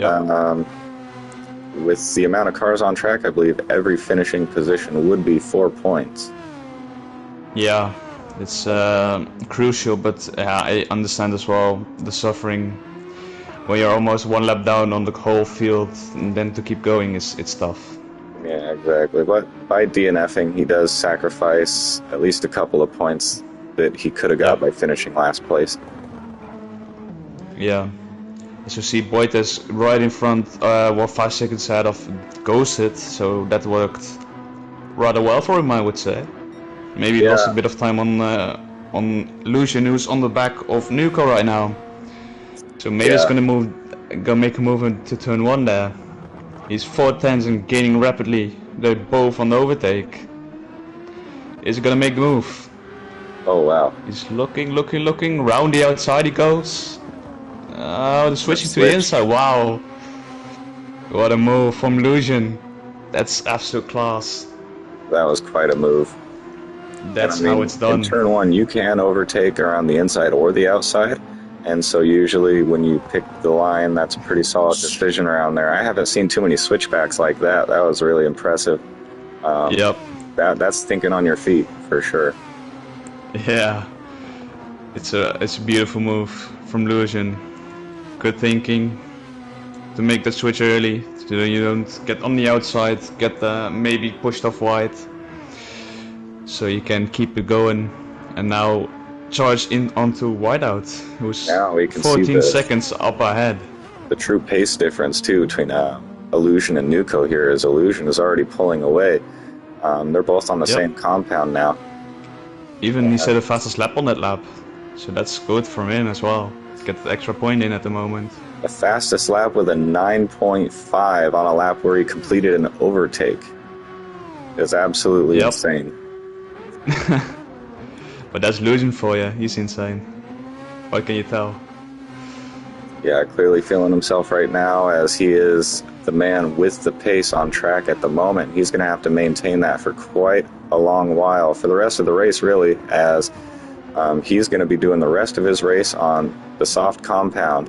with the amount of cars on track, I believe every finishing position would be 4 points. Yeah, it's crucial, but I understand as well the suffering when you're almost one lap down on the whole field, and then to keep going it's tough. Yeah, exactly. But by DNFing, he does sacrifice at least a couple of points that he could have got by finishing last place. Yeah. As you see, Boita's right in front, 5 seconds ahead of Ghosted, so that worked rather well for him, I would say. Maybe he lost a bit of time on Lucian, who's on the back of Nuko right now. So maybe it's gonna make a move into turn 1 there. He's 4/10s and gaining rapidly. They're both on the overtake. Is he gonna make the move? Oh wow. He's looking. Round the outside he goes. Oh, switching to the Switch. inside. Wow. What a move from Lucian. That's absolute class. That was quite a move. And I That's how mean, it's in done. turn one, you can overtake around the inside or the outside. And so usually when you pick the line, that's a pretty solid decision around there. I haven't seen too many switchbacks like that. That was really impressive. Yep. That's thinking on your feet for sure. Yeah. It's a beautiful move from Lucian. Good thinking to make the switch early, so you don't get on the outside, get maybe pushed off wide, so you can keep it going. And now charge in onto Whiteout, who's Now we can see 14 seconds up ahead. the true pace difference too between Illusion and Nuko here. Is Illusion is already pulling away. They're both on the same compound now. Even he set a fastest lap on that lap, so that's good for him as well. To get the extra point in at the moment. The fastest lap with a 9.5 on a lap where he completed an overtake is absolutely insane. But that's Lucian for you. He's insane. What can you tell? Yeah, clearly feeling himself right now as he is the man with the pace on track at the moment. He's going to have to maintain that for quite a long while, for the rest of the race really, as he's going to be doing the rest of his race on the soft compound.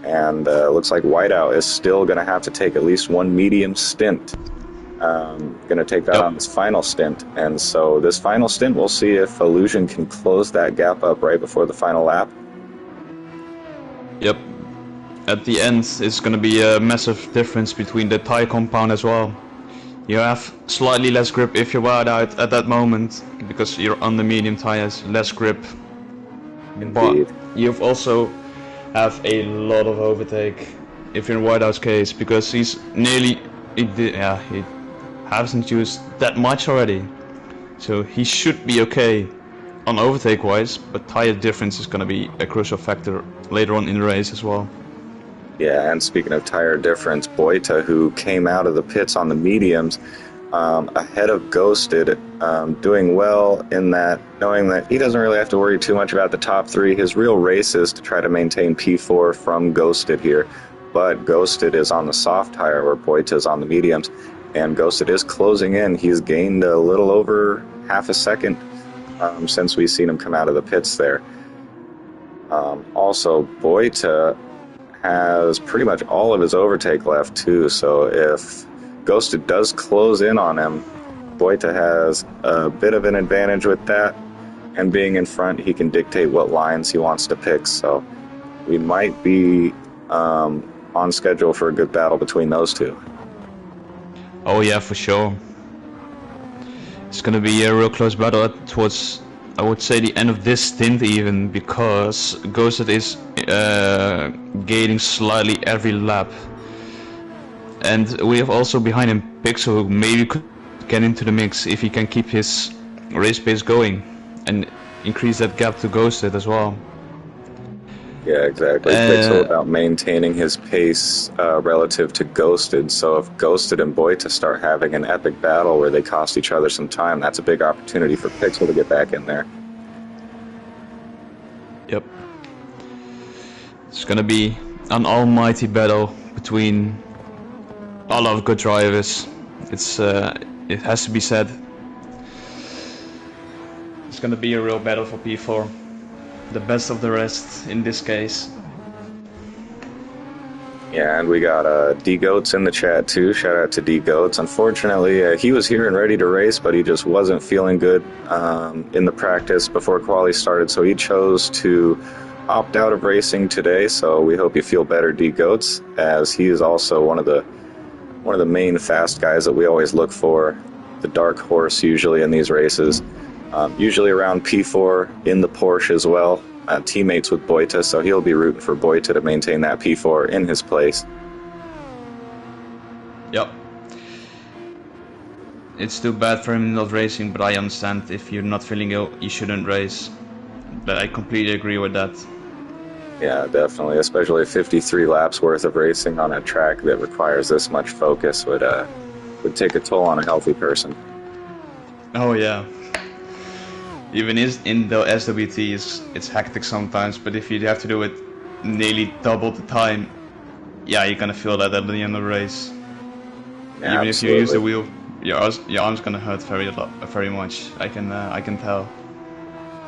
And looks like Whiteout is still going to have to take at least one medium stint. Going to take that on his final stint. And so this final stint, we'll see if Illusion can close that gap up right before the final lap. Yep. At the end, it's going to be a massive difference between the tire compound as well. You have slightly less grip if you're wired out at that moment, because you're on the medium tires, less grip. Indeed. But you've also have a lot of overtake if you're in Whiteout's case, because he hasn't used that much already, so he should be okay on overtake wise, but tire difference is going to be a crucial factor later on in the race as well. Yeah, and speaking of tire difference, Boita, who came out of the pits on the mediums ahead of Ghosted, doing well in that, knowing that he doesn't really have to worry too much about the top three. His real race is to try to maintain P4 from Ghosted here, but Ghosted is on the soft tire where Boita is on the mediums, and Ghosted is closing in. He's gained a little over half a second since we've seen him come out of the pits there. Also, Boita has pretty much all of his overtake left too, so if Ghosted does close in on him, Boita has a bit of an advantage with that, and being in front, he can dictate what lines he wants to pick, so we might be on schedule for a good battle between those two. Oh yeah, for sure. It's gonna be a real close battle towards, I would say, the end of this stint even, because Ghosted is gaining slightly every lap. And we have also behind him Pixel, who maybe could get into the mix if he can keep his race pace going and increase that gap to Ghosted as well. Yeah, exactly. Pixel about maintaining his pace relative to Ghosted. So if Ghosted and Boita start having an epic battle where they cost each other some time, that's a big opportunity for Pixel to get back in there. Yep. It's gonna be an almighty battle between a lot of good drivers. It has to be said. It's gonna be a real battle for P4. The best of the rest in this case. Yeah, and we got D-Goats in the chat too. Shout out to D-Goats. Unfortunately, he was here and ready to race, but he just wasn't feeling good in the practice before quali started, so he chose to opt out of racing today. So we hope you feel better, D-Goats, as he is also one of the main fast guys that we always look for, the dark horse usually in these races. Usually around P4 in the Porsche as well, teammates with Boita, so he'll be rooting for Boita to maintain that P4 in his place. Yep. It's too bad for him not racing, but I understand if you're not feeling ill, you shouldn't race. But I completely agree with that. Yeah, definitely, especially 53 laps worth of racing on a track that requires this much focus would take a toll on a healthy person. Oh yeah. Even in the SWTs, it's hectic sometimes, but if you have to do it nearly double the time, yeah, you're gonna feel that at the end of the race. Yeah, Even if you use the absolutely. wheel, your arm's gonna hurt very much. I can tell.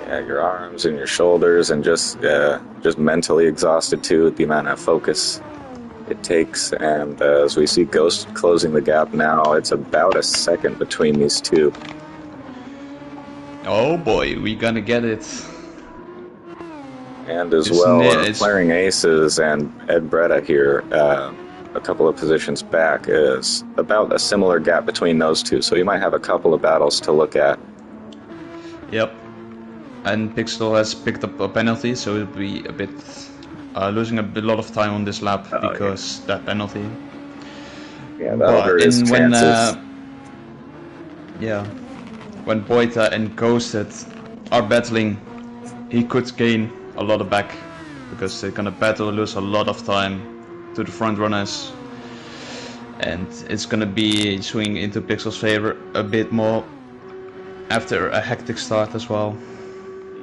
Yeah, your arms and your shoulders, and just mentally exhausted too with the amount of focus it takes. And as we see Ghost closing the gap now, it's about a second between these two. Oh boy, we gonna get it. And as It's well, it's Flaring Aces and Ed Bretta here, a couple of positions back, is about a similar gap between those two. So you might have a couple of battles to look at. Yep. And Pixel has picked up a penalty, so it'll be a bit losing a lot of time on this lap because that penalty. Yeah, that'll hurt his chances. When Boita and Ghosted are battling, he could gain a lot of back because they're gonna lose a lot of time to the front runners, and it's gonna be swinging into Pixel's favor a bit more after a hectic start as well.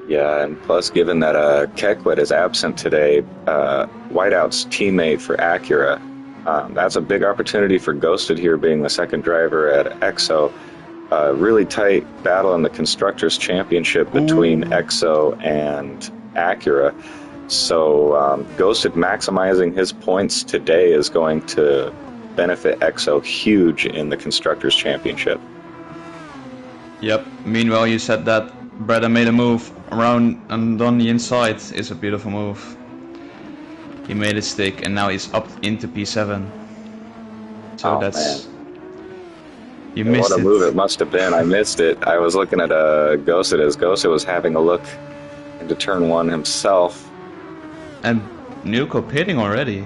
Yeah, and plus, given that Kekwet is absent today, Whiteout's teammate for Acura, that's a big opportunity for Ghosted here, being the second driver at EXO. Really tight battle in the Constructors' Championship between EXO and Acura. So Ghosted maximizing his points today is going to benefit EXO huge in the Constructors' Championship. Yep. Meanwhile, you said that Breda made a move around and on the inside. It's a beautiful move. He made it stick, and now he's up into P7. So that's... Man. You missed it. What a move it must have been. I missed it. I was looking at Ghosted as Ghosted was having a look into turn one himself. And Nuko pitting already.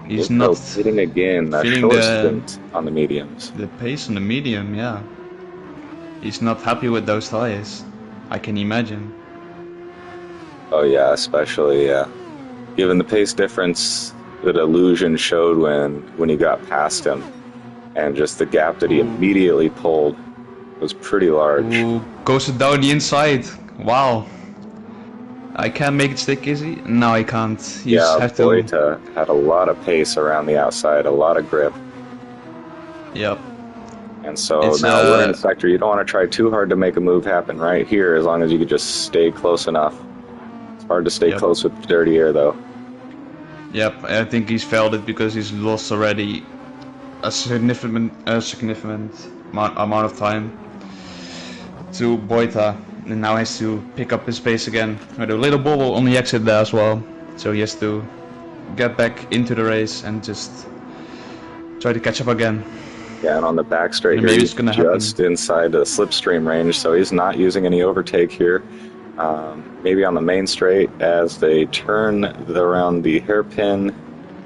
He's Nuko not hitting again. That short stint on the mediums. The pace on the medium, yeah. He's not happy with those tires. I can imagine. Oh yeah, especially given the pace difference that Illusion showed when he got past him, and just the gap that he immediately pulled was pretty large. Ooh, goes it down the inside. Wow. I can't make it stick, is he? No, I can't. You have to... Boita had a lot of pace around the outside, a lot of grip. Yep. And so now we're in a sector you don't want to try too hard to make a move happen right here, as long as you could just stay close enough. It's hard to stay close with dirty air, though. Yep, I think he's failed it because he's lost already a significant amount of time to Boita, and now he has to pick up his pace again with a little bubble on the exit there as well. So he has to get back into the race and just try to catch up again. Yeah, and on the back straight here, he's just inside the slipstream range, so he's not using any overtake here. Maybe on the main straight as they turn around the hairpin,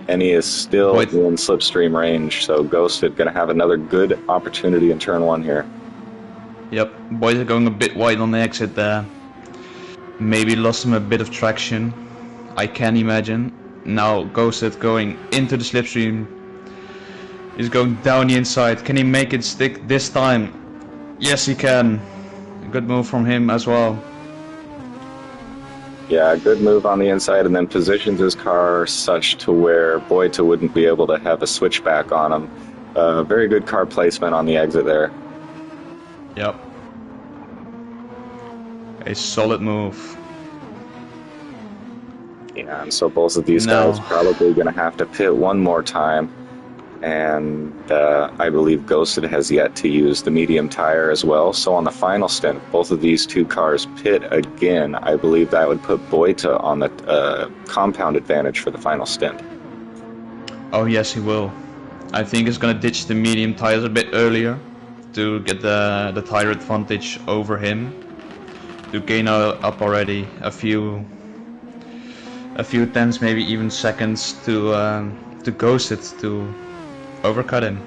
and he is still in slipstream range, so Ghosted going to have another good opportunity in turn one here. Yep, boys are going a bit wide on the exit there. Maybe lost him a bit of traction, I can imagine. Now Ghosted going into the slipstream. He's going down the inside. Can he make it stick this time? Yes, he can. A good move from him as well. Yeah, good move on the inside, and then positions his car such to where Boita wouldn't be able to have a switchback on him. Very good car placement on the exit there. Yep. A solid move. Yeah, and so both of these guys probably going to have to pit one more time. And I believe Ghosted has yet to use the medium tire as well. So on the final stint, both of these two cars pit again. I believe that would put Boita on the compound advantage for the final stint. Oh yes, he will. I think he's going to ditch the medium tires a bit earlier to get the tire advantage over him. To gain up already a few tenths, maybe even seconds to Ghosted to overcut him,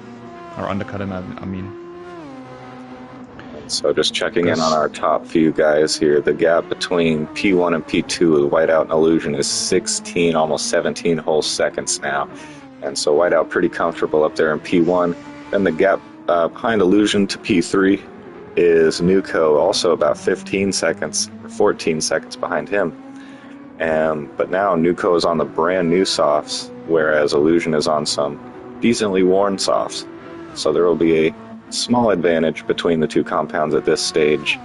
or undercut him, I mean. So just checking in on our top few guys here. The gap between P1 and P2 with Whiteout and Illusion is 16, almost 17 whole seconds now. And so Whiteout pretty comfortable up there in P1. Then the gap behind Illusion to P3 is Nuco, also about 15 seconds, or 14 seconds behind him. But now Nuco is on the brand new softs, whereas Illusion is on some decently worn softs. So there will be a small advantage between the two compounds at this stage.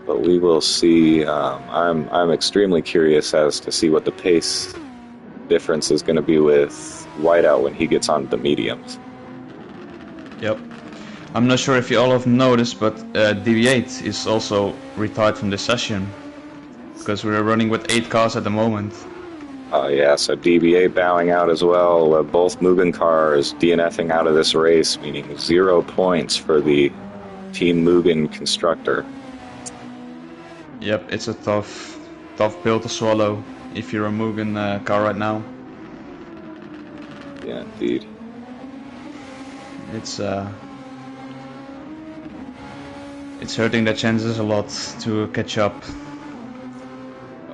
But we will see. I'm extremely curious as to see what the pace difference is going to be with Whiteout when he gets on the mediums. Yep. I'm not sure if you all have noticed, but DB8 is also retired from this session. Because we're running with 8 cars at the moment. Yeah, so DBA bowing out as well. Both Mugen cars DNFing out of this race, meaning 0 points for the Team Mugen constructor. Yep, it's a tough pill to swallow if you're a Mugen car right now. Yeah, indeed. It's hurting their chances a lot to catch up.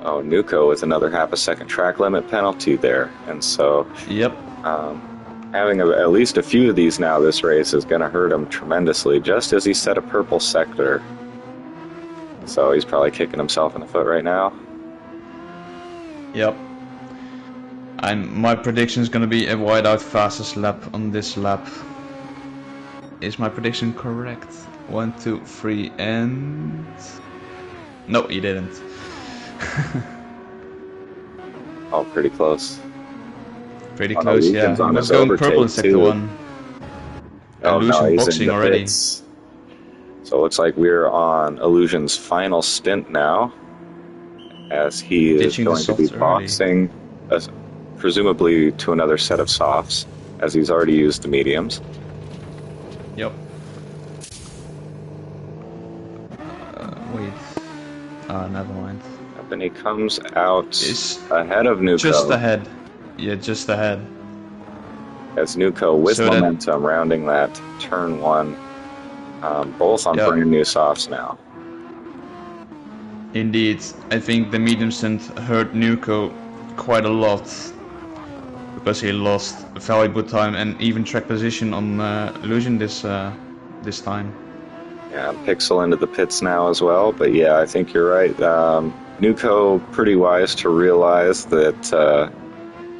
Oh, Nuco with another half a second track limit penalty there, and so yep. Having at least a few of these now this race is going to hurt him tremendously, just as he set a purple sector. So he's probably kicking himself in the foot right now. Yep. And my prediction is going to be a Whiteout fastest lap on this lap. Is my prediction correct? 1, 2, 3, and... No, you didn't. Oh, pretty close. Pretty close, yeah. He was going purple in sector 1. Oh, no, he's boxing in the already. pits. So it looks like we're on Illusion's final stint now, as he is Ditching going to be boxing, presumably to another set of softs, as he's already used the mediums. Yep. Wait. Never mind. And he comes out ahead of Nuco. Just ahead. Yeah, just ahead. As Nuco with momentum rounding that turn 1. Both on brand new softs now. Indeed. I think the medium stint hurt Nuco quite a lot. Because he lost valuable time and even track position on Illusion this time. Yeah, Pixel into the pits now as well. But yeah, I think you're right. Nuco pretty wise to realize that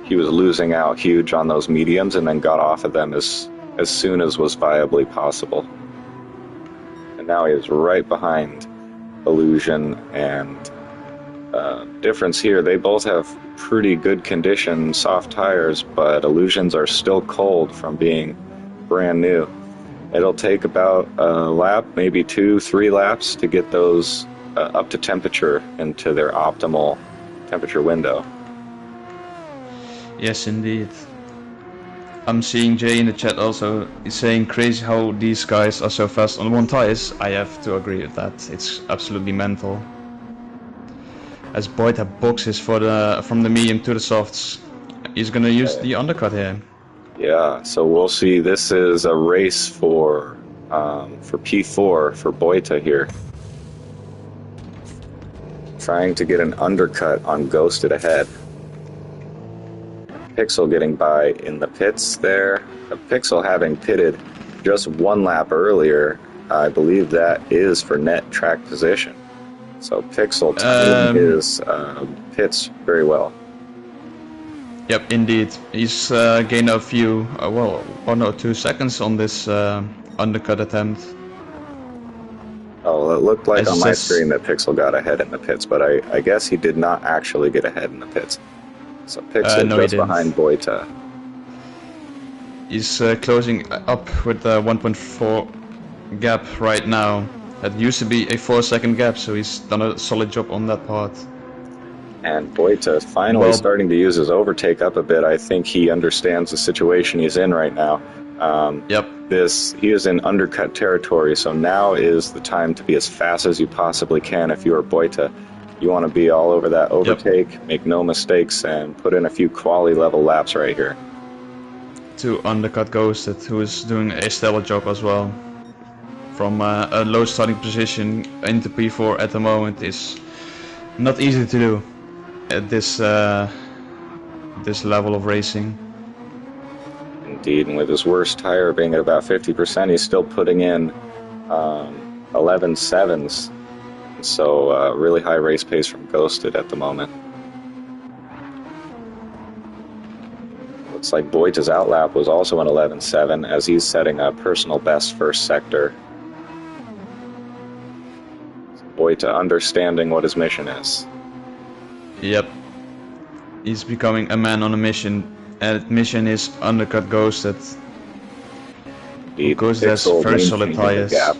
he was losing out huge on those mediums and then got off of them as soon as was viably possible. And now he is right behind Illusion, and difference here, they both have pretty good condition soft tires, but Illusions are still cold from being brand new. It'll take about a lap, maybe 2-3 laps to get those up to temperature into their optimal temperature window. Yes, indeed. I'm seeing Jay in the chat also is saying crazy how these guys are so fast on one tires. I have to agree with that. It's absolutely mental. As Boyd boxes from the medium to the softs, he's gonna use the undercut here. Yeah, so we'll see. This is a race for P4 for Boita here. Trying to get an undercut on Ghosted ahead. Pixel getting by in the pits there. Pixel having pitted just 1 lap earlier, I believe that is for net track position. So Pixel timing his pits very well. Yep, indeed. He's gained a few, 1 or 2 seconds on this undercut attempt. Oh, it looked like on my screen that Pixel got ahead in the pits, but I guess he did not actually get ahead in the pits. So Pixel no, just behind Boita. He's closing up with a 1.4 gap right now. That used to be a 4-second gap, so he's done a solid job on that part. And Boita finally starting to use his overtake up a bit. I think he understands the situation he's in right now. Yep. He is in undercut territory, so now is the time to be as fast as you possibly can if you are Boita. You want to be all over that overtake, make no mistakes, and put in a few quality level laps right here. To undercut Ghosted, who is doing a stellar job as well. From a low starting position into P4 at the moment is not easy to do at this level of racing. Indeed, and with his worst tire being at about 50%, he's still putting in 11 sevens. So really high race pace from Ghosted at the moment. Looks like Boyta's outlap was also an 11.7 as he's setting a personal best first sector. Boyta understanding what his mission is. Yep. He's becoming a man on a mission, and mission is undercut Ghosted. Ghosted has very solid tires. Yep.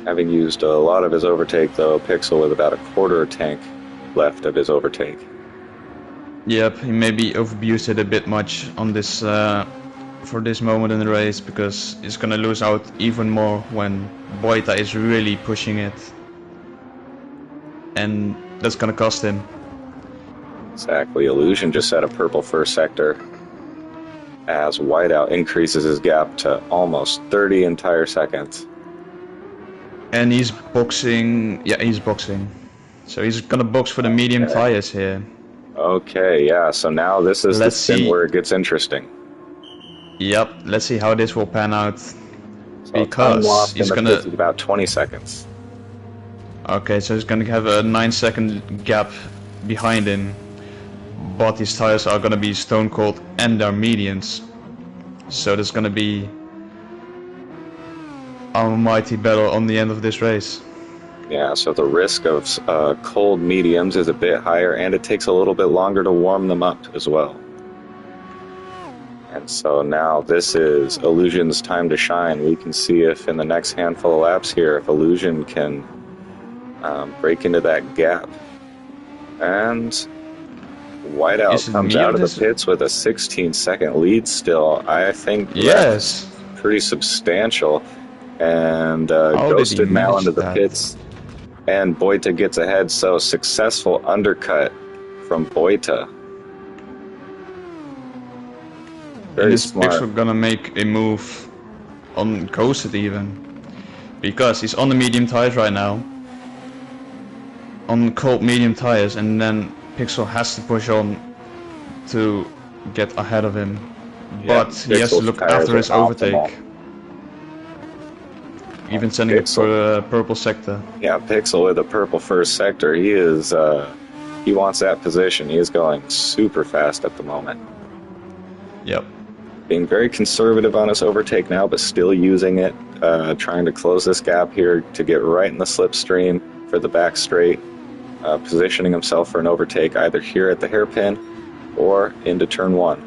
Having used a lot of his overtake though, Pixel with about a quarter tank left of his overtake. Yep, he maybe overabused it a bit much on this for this moment in the race, because he's gonna lose out even more when Boyta is really pushing it, and that's gonna cost him. Exactly. Illusion just set a purple first sector as Whiteout increases his gap to almost 30 entire seconds. And he's boxing. Yeah, he's boxing. So he's gonna box for the medium tires here. Okay, yeah. So now this is the spin where it gets interesting. Yep. Let's see how this will pan out. So because he's gonna about 20 seconds. Okay, so he's gonna have a 9-second gap behind him, but his tires are gonna be stone cold and they're mediums. So there's gonna be a mighty battle on the end of this race. Yeah, so the risk of cold mediums is a bit higher, and it takes a little bit longer to warm them up as well. And so now this is Illusion's time to shine. We can see if in the next handful of laps here, if Illusion can break into that gap. And Whiteout comes out of the pits with a 16-second lead still. I think that's pretty substantial. And Ghosted now into the pits. And Boyta gets ahead, so successful undercut from Boyta. Very smart. Pixel gonna make a move on Ghosted even, because he's on the medium tires right now, on cold medium tires, and then Pixel has to push on to get ahead of him. Yeah, but he has to look after his overtake. Even sending it for a purple sector. Yeah, Pixel with a purple first sector. He is, he wants that position. He is going super fast at the moment. Yep. Being very conservative on his overtake now, but still using it, trying to close this gap here to get right in the slipstream for the back straight, positioning himself for an overtake either here at the hairpin or into turn one.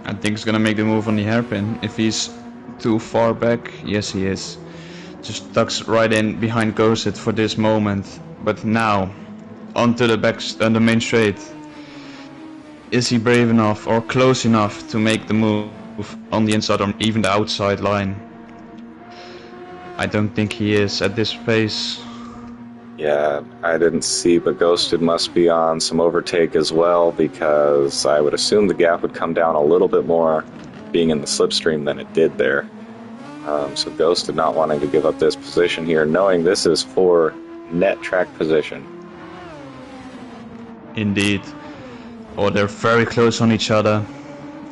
I think he's gonna make the move on the hairpin. If he's too far back, yes he is. Just tucks right in behind Ghosted for this moment. But now, onto the back, the main straight. Is he brave enough or close enough to make the move on the inside or even the outside line? I don't think he is at this pace. Yeah, I didn't see, but Ghosted must be on some overtake as well, because I would assume the gap would come down a little bit more being in the slipstream than it did there. So Ghosted not wanting to give up this position here, knowing this is for net track position. Indeed. Or they're very close on each other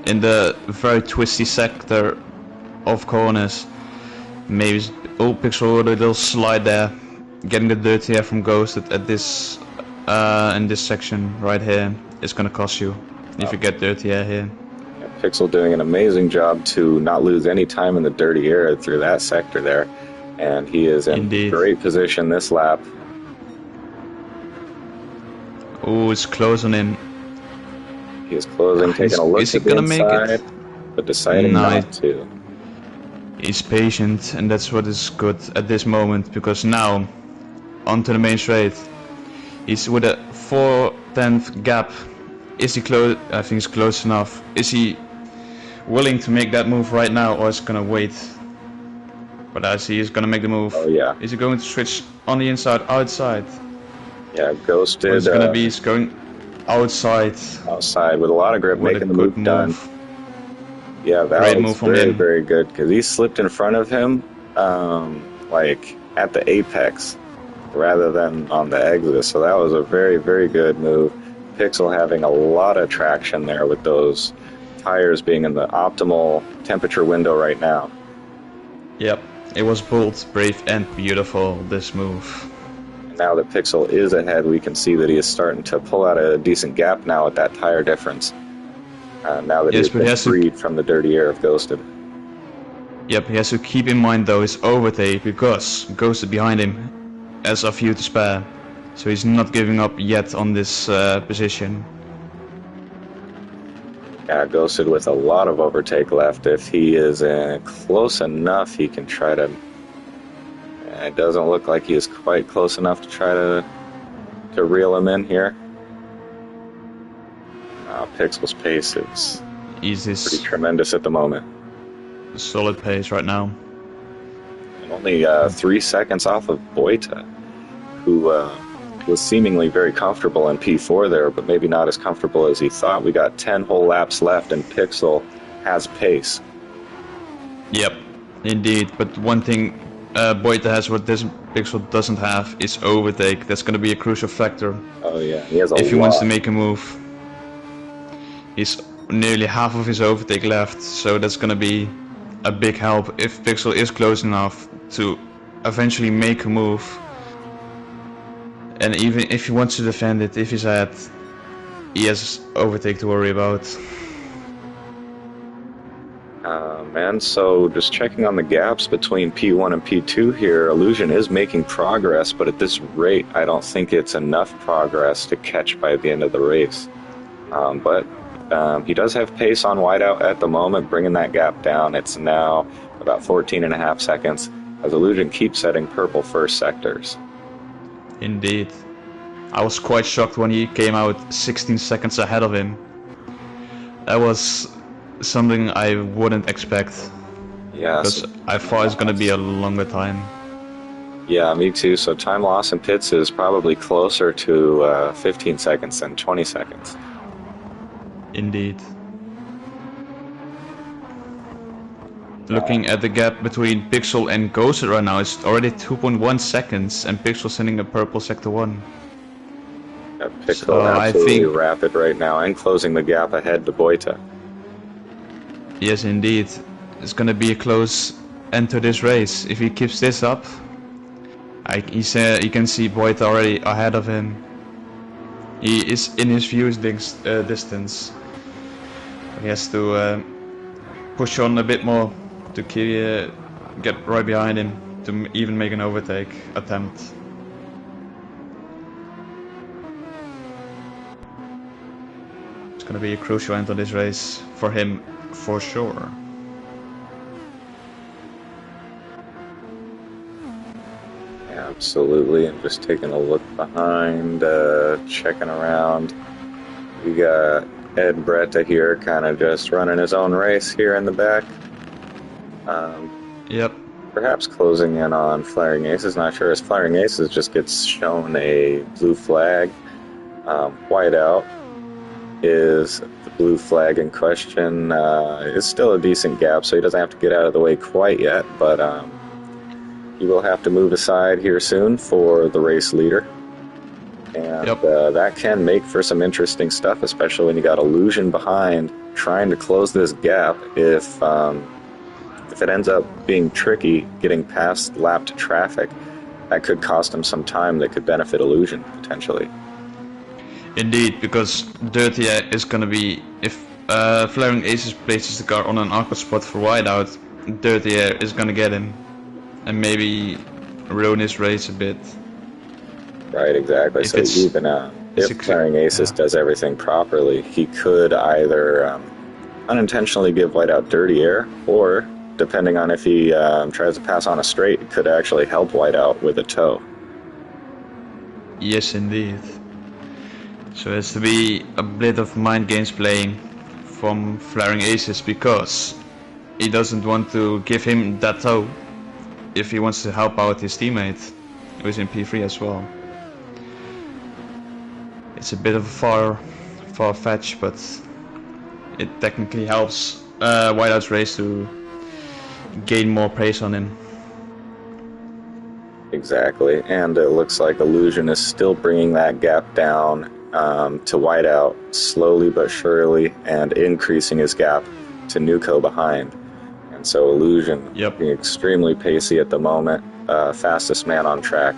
in the very twisty sector of corners. Maybe Pixel with a little slide there, getting the dirty air from Ghosted at this in this section right here is gonna cost you if you get dirty air here. Yeah, Pixel doing an amazing job to not lose any time in the dirty air through that sector there, and he is in great position this lap. Oh, it's close on him. He is closing, taking a look at the inside, but deciding not to. He's patient, and that's what is good at this moment, because now, onto the main straight, he's with a 4/10 gap. Is he close? I think he's close enough. Is he willing to make that move right now, or is he gonna wait? But I see he's gonna make the move. Oh yeah. Is he going to switch on the inside, outside? Yeah, Ghosted. It's gonna be, he's going outside. Outside with a lot of grip, making the move done. Yeah, that was very, very good, because he slipped in front of him, like at the apex, rather than on the exit. So that was a very, very good move. Pixel having a lot of traction there with those tires being in the optimal temperature window right now. Yep, it was bold, brave, and beautiful, this move. Now that Pixel is ahead, we can see that he is starting to pull out a decent gap now at that tire difference. Now that Yes, he's been freed from the dirty air of Ghosted. Yep, he has to keep in mind though his overtake, because Ghosted behind him has a few to spare. So he's not giving up yet on this position. Yeah, Ghosted with a lot of overtake left. If he is close enough, he can try to... It doesn't look like he is quite close enough to try to reel him in here. Pixel's pace is pretty tremendous at the moment. Solid pace right now. And only 3 seconds off of Boita, who was seemingly very comfortable in P4 there, but maybe not as comfortable as he thought. We got 10 whole laps left, and Pixel has pace. Yep, indeed. But one thing Boita has what this Pixel doesn't have is overtake. That's going to be a crucial factor. Oh yeah, he has a if he lot. wants to make a move. He's nearly half of his overtake left, so that's going to be a big help if Pixel is close enough to eventually make a move. And even if he wants to defend it, if he's ahead, he has overtake to worry about. Man, so just checking on the gaps between P1 and P2 here, Illusion is making progress, but at this rate, I don't think it's enough progress to catch by the end of the race. But he does have pace on Whiteout at the moment, bringing that gap down. It's now about 14.5 seconds as Illusion keeps setting purple first sectors. Indeed. I was quite shocked when he came out 16 seconds ahead of him. That was something I wouldn't expect. Yeah. Because I thought it's going to be a longer time. Yeah, me too. So time loss in pits is probably closer to 15 seconds than 20 seconds. Indeed. Looking at the gap between Pixel and Ghosted right now, it's already 2.1 seconds, and Pixel sending a purple sector 1. Yeah, Pixel absolutely rapid right now, and closing the gap ahead to Boita. Yes, indeed. It's gonna be a close end to this race. If he keeps this up, you can see Boita already ahead of him. He is in his view distance. He has to push on a bit more to get right behind him to even make an overtake attempt. It's gonna be a crucial end of this race for him, for sure. Absolutely, and just taking a look behind, checking around. We got Ed Bretta here, kind of just running his own race here in the back. Yep. Perhaps closing in on Flaring Aces, not sure, as Flaring Aces just gets shown a blue flag. Whiteout is the blue flag in question. It's still a decent gap, so he doesn't have to get out of the way quite yet, but he will have to move aside here soon for the race leader. And that can make for some interesting stuff, especially when you got Illusion behind trying to close this gap. If it ends up being tricky getting past lapped traffic, that could cost him some time that could benefit Illusion potentially. Indeed, because Dirty Air is gonna be, if Flaring Aces places the car on an awkward spot for Whiteout, Dirty Air is gonna get him and maybe ruin his race a bit. Right, exactly. So even if Flaring Aces does everything properly, he could either unintentionally give Whiteout dirty air, or depending on if he tries to pass on a straight, it could actually help Whiteout with a tow. Yes, indeed. So it has to be a bit of mind games playing from Flaring Aces, because he doesn't want to give him that tow if he wants to help out his teammate, who is in P3 as well. It's a bit of a far fetch, but it technically helps Whiteout's race to gain more pace on him. Exactly, and it looks like Illusion is still bringing that gap down to Whiteout slowly but surely and increasing his gap to Nuco behind. And so Illusion Yep. being extremely pacey at the moment, fastest man on track.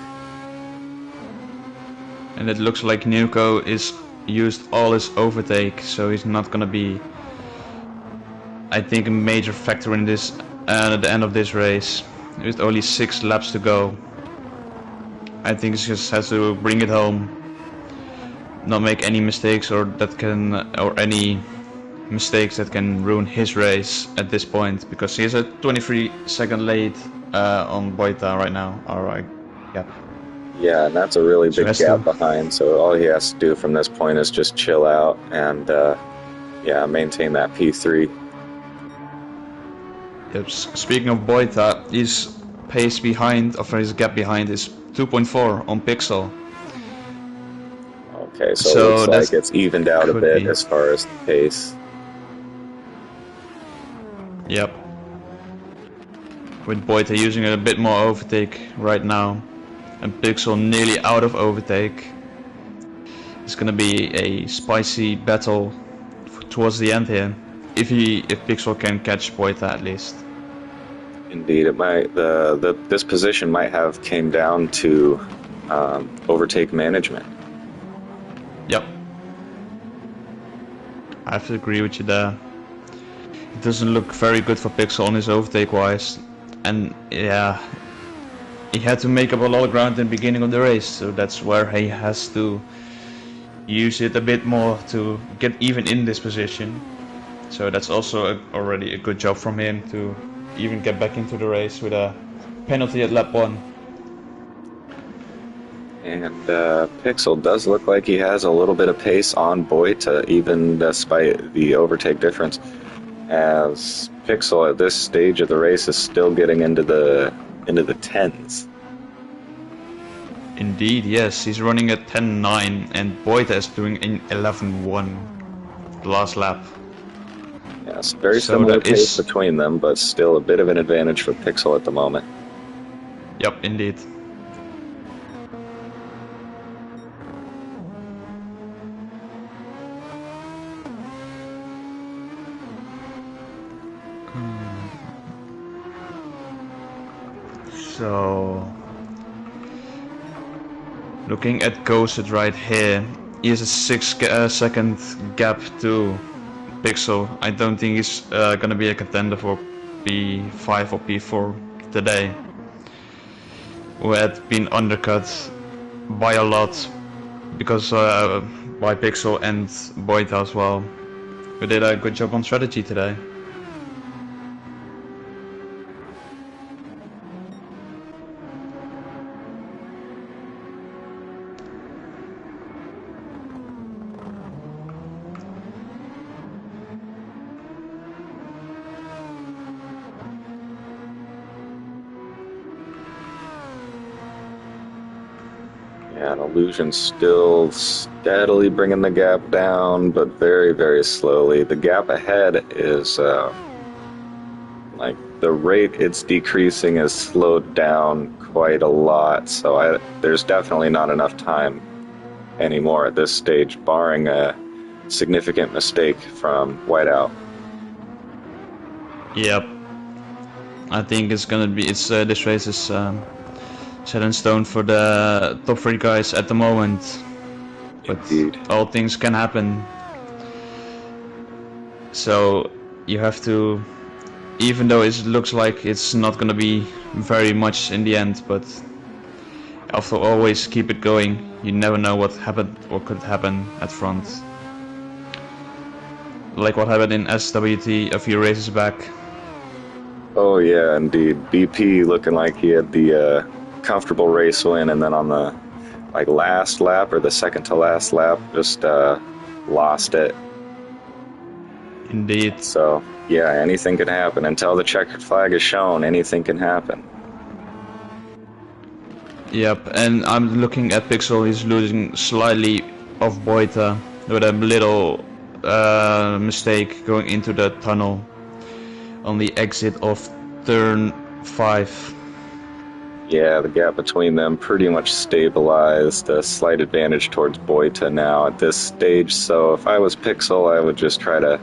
And it looks like Nuco is used all his overtake, so he's not gonna be, I think, a major factor in this at the end of this race. With only 6 laps to go, I think he just has to bring it home, not make any mistakes or any mistakes that can ruin his race at this point, because he is a 23-second late on Boita right now. Alright, yeah. Yeah, and that's a really big gap behind, so all he has to do from this point is just chill out and maintain that P3. Yep. Speaking of Boita, his pace behind, or his gap behind, is 2.4 on Pixel. Okay, so it looks like it's evened out a bit as far as the pace. Yep. With Boita using a bit more overtake right now, and Pixel nearly out of overtake. It's gonna be a spicy battle towards the end here, if Pixel can catch Boita at least. Indeed, it might. This position might have came down to overtake management. Yep. I have to agree with you there. It doesn't look very good for Pixel on his overtake wise, and yeah, he had to make up a lot of ground in the beginning of the race, so that's where he has to use it a bit more to get even in this position. So that's also already a good job from him to even get back into the race with a penalty at lap 1. And Pixel does look like he has a little bit of pace on Boita, even despite the overtake difference, as Pixel at this stage of the race is still getting into the 10s. Indeed, yes, he's running at 10.9 and Boita is doing in 11.1 the last lap. Yes, very similar pace between them, but still a bit of an advantage for Pixel at the moment. Yep, indeed. So, looking at Ghosted right here, he has a 6-second gap to Pixel. I don't think he's gonna be a contender for P5 or P4 today. Who had been undercut by a lot because by Pixel and Boita as well. We did a good job on strategy today. And Illusion still steadily bringing the gap down, but very, very slowly. The gap ahead is, like, the rate it's decreasing has slowed down quite a lot, so there's definitely not enough time anymore at this stage, barring a significant mistake from Whiteout. Yep. I think it's gonna be, this race is set in stone for the top 3 guys at the moment, but Indeed. all things can happen, so you have to, even though it looks like it's not gonna be very much in the end, but also always keep it going. You never know what could happen at front, like what happened in SWT a few races back. Oh yeah, indeed. BP looking like he had the comfortable race win, and then on the last lap or the second to last lap just lost it. Indeed. So yeah, anything can happen. Until the checkered flag is shown, anything can happen. Yep, and I'm looking at Pixel, he's losing slightly off Boita with a little mistake going into the tunnel on the exit of turn 5. Yeah, the gap between them pretty much stabilized. A slight advantage towards Boita now at this stage. So if I was Pixel, I would just try to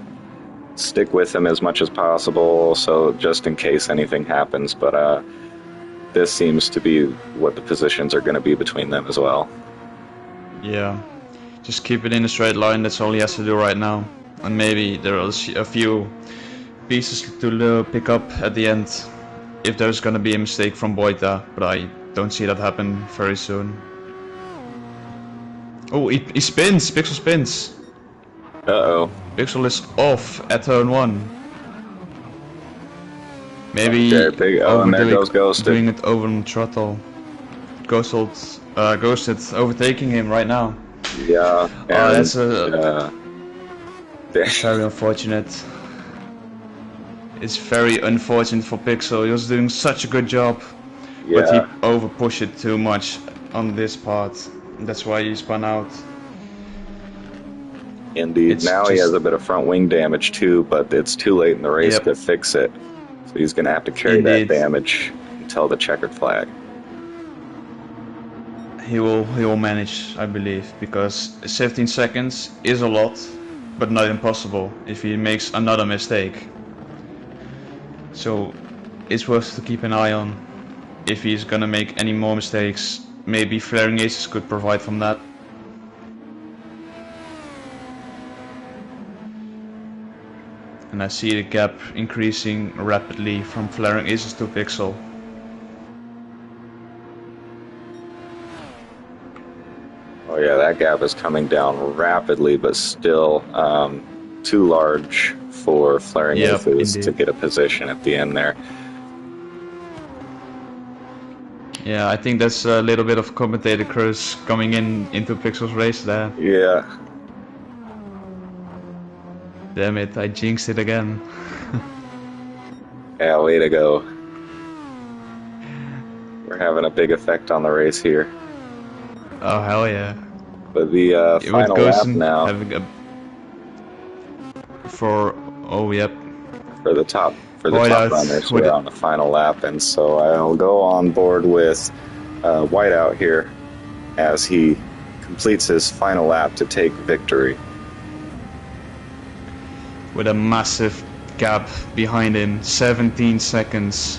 stick with him as much as possible. So just in case anything happens. But this seems to be what the positions are going to be between them as well. Yeah, just keep it in a straight line. That's all he has to do right now. And maybe there are a few pieces to pick up at the end if there's gonna be a mistake from Boita, but I don't see that happen very soon. Oh, he spins! Pixel spins! Uh-oh. Pixel is off at turn 1. Maybe Okay, and there goes Ghosted. doing it over on throttle. Ghosted overtaking him right now. Yeah. Oh, that's very unfortunate. It's very unfortunate for Pixel. He was doing such a good job, but he over pushed it too much on this part. That's why he spun out. Indeed. Now he has a bit of front wing damage too, but it's too late in the race to fix it. So he's going to have to carry that damage until the checkered flag. He will manage, I believe, because 17 seconds is a lot, but not impossible if he makes another mistake. So it's worth to keep an eye on. If he's gonna make any more mistakes, maybe Flaring Aces could provide from that. And I see the gap increasing rapidly from Flaring Aces to Pixel. Oh yeah, that gap is coming down rapidly, but still too large for Flaring Aces to get a position at the end there. Yeah, I think that's a little bit of commentator curse coming into Pixel's race there. Yeah. Damn it, I jinxed it again. Yeah, way to go. We're having a big effect on the race here. Oh, hell yeah. But the final lap now. For the top runners, we're on the final lap, and so I'll go on board with Whiteout here as he completes his final lap to take victory. With a massive gap behind him, 17 seconds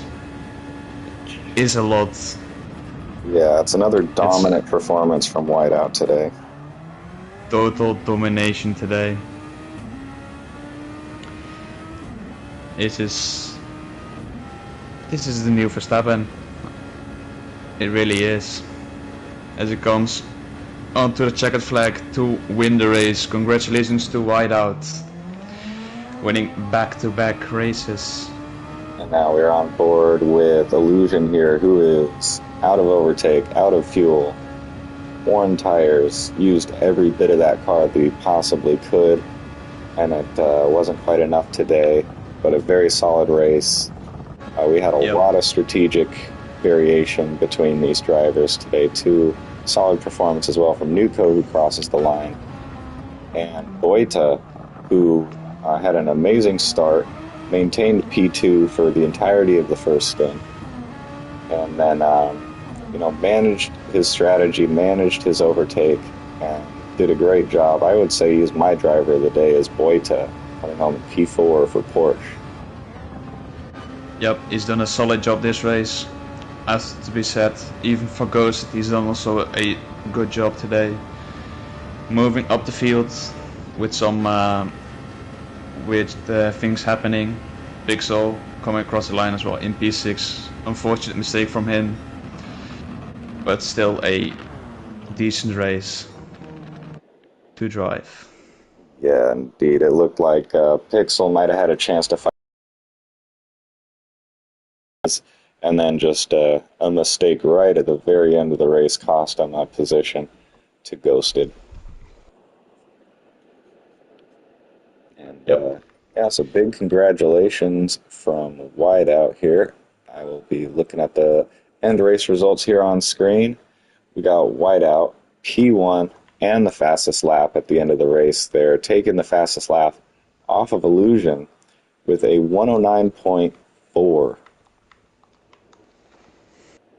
is a lot. Yeah, it's another dominant performance from Whiteout today. Total domination today. This is the new Verstappen. It really is. As it comes onto the checkered flag to win the race. Congratulations to Whiteout, winning back-to-back races. And now we're on board with Illusion here, who is out of overtake, out of fuel, worn tires, used every bit of that car that he possibly could, and it wasn't quite enough today, but a very solid race. We had a lot of strategic variation between these drivers today, too. Solid performance as well from Nuko, who crosses the line, and Boita, who had an amazing start, maintained P2 for the entirety of the first stint, and then managed his strategy, managed his overtake, and did a great job. I would say he's my driver of the day is Boita, coming home in P4 for Porsche. Yep, he's done a solid job this race. Has to be said, even for Ghost, he's done also a good job today. Moving up the field with some weird things happening. Pixel coming across the line as well in P6. Unfortunate mistake from him, but still a decent race to drive. Yeah, indeed. It looked like Pixel might have had a chance to fight, and then just a mistake right at the very end of the race cost him that position to Ghosted. And so big congratulations from Whiteout here. I will be looking at the end race results here on screen. We got Whiteout, P1, and the fastest lap at the end of the race there, taking the fastest lap off of Illusion with a 109.4.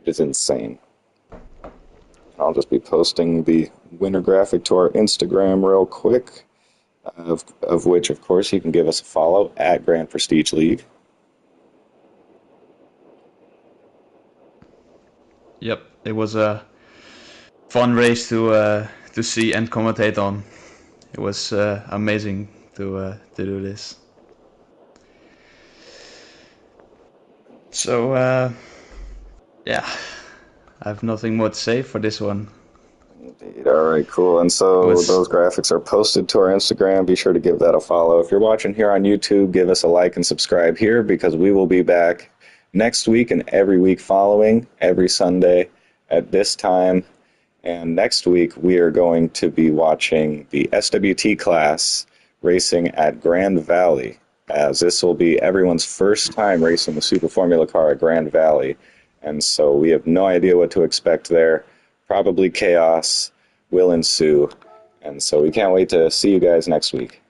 It is insane. I'll just be posting the winner graphic to our Instagram real quick, of which, of course, you can give us a follow at Grand Prestige League. Yep, it was a fun race to see and commentate on. It was amazing to do this. So yeah, I have nothing more to say for this one. Indeed. All right, cool. And so those graphics are posted to our Instagram. Be sure to give that a follow. If you're watching here on YouTube, give us a like and subscribe here, because we will be back next week and every week following, every Sunday at this time. And next week, we are going to be watching the SWT class racing at Grand Valley, as this will be everyone's first time racing the Super Formula car at Grand Valley. And so we have no idea what to expect there. Probably chaos will ensue. And so we can't wait to see you guys next week.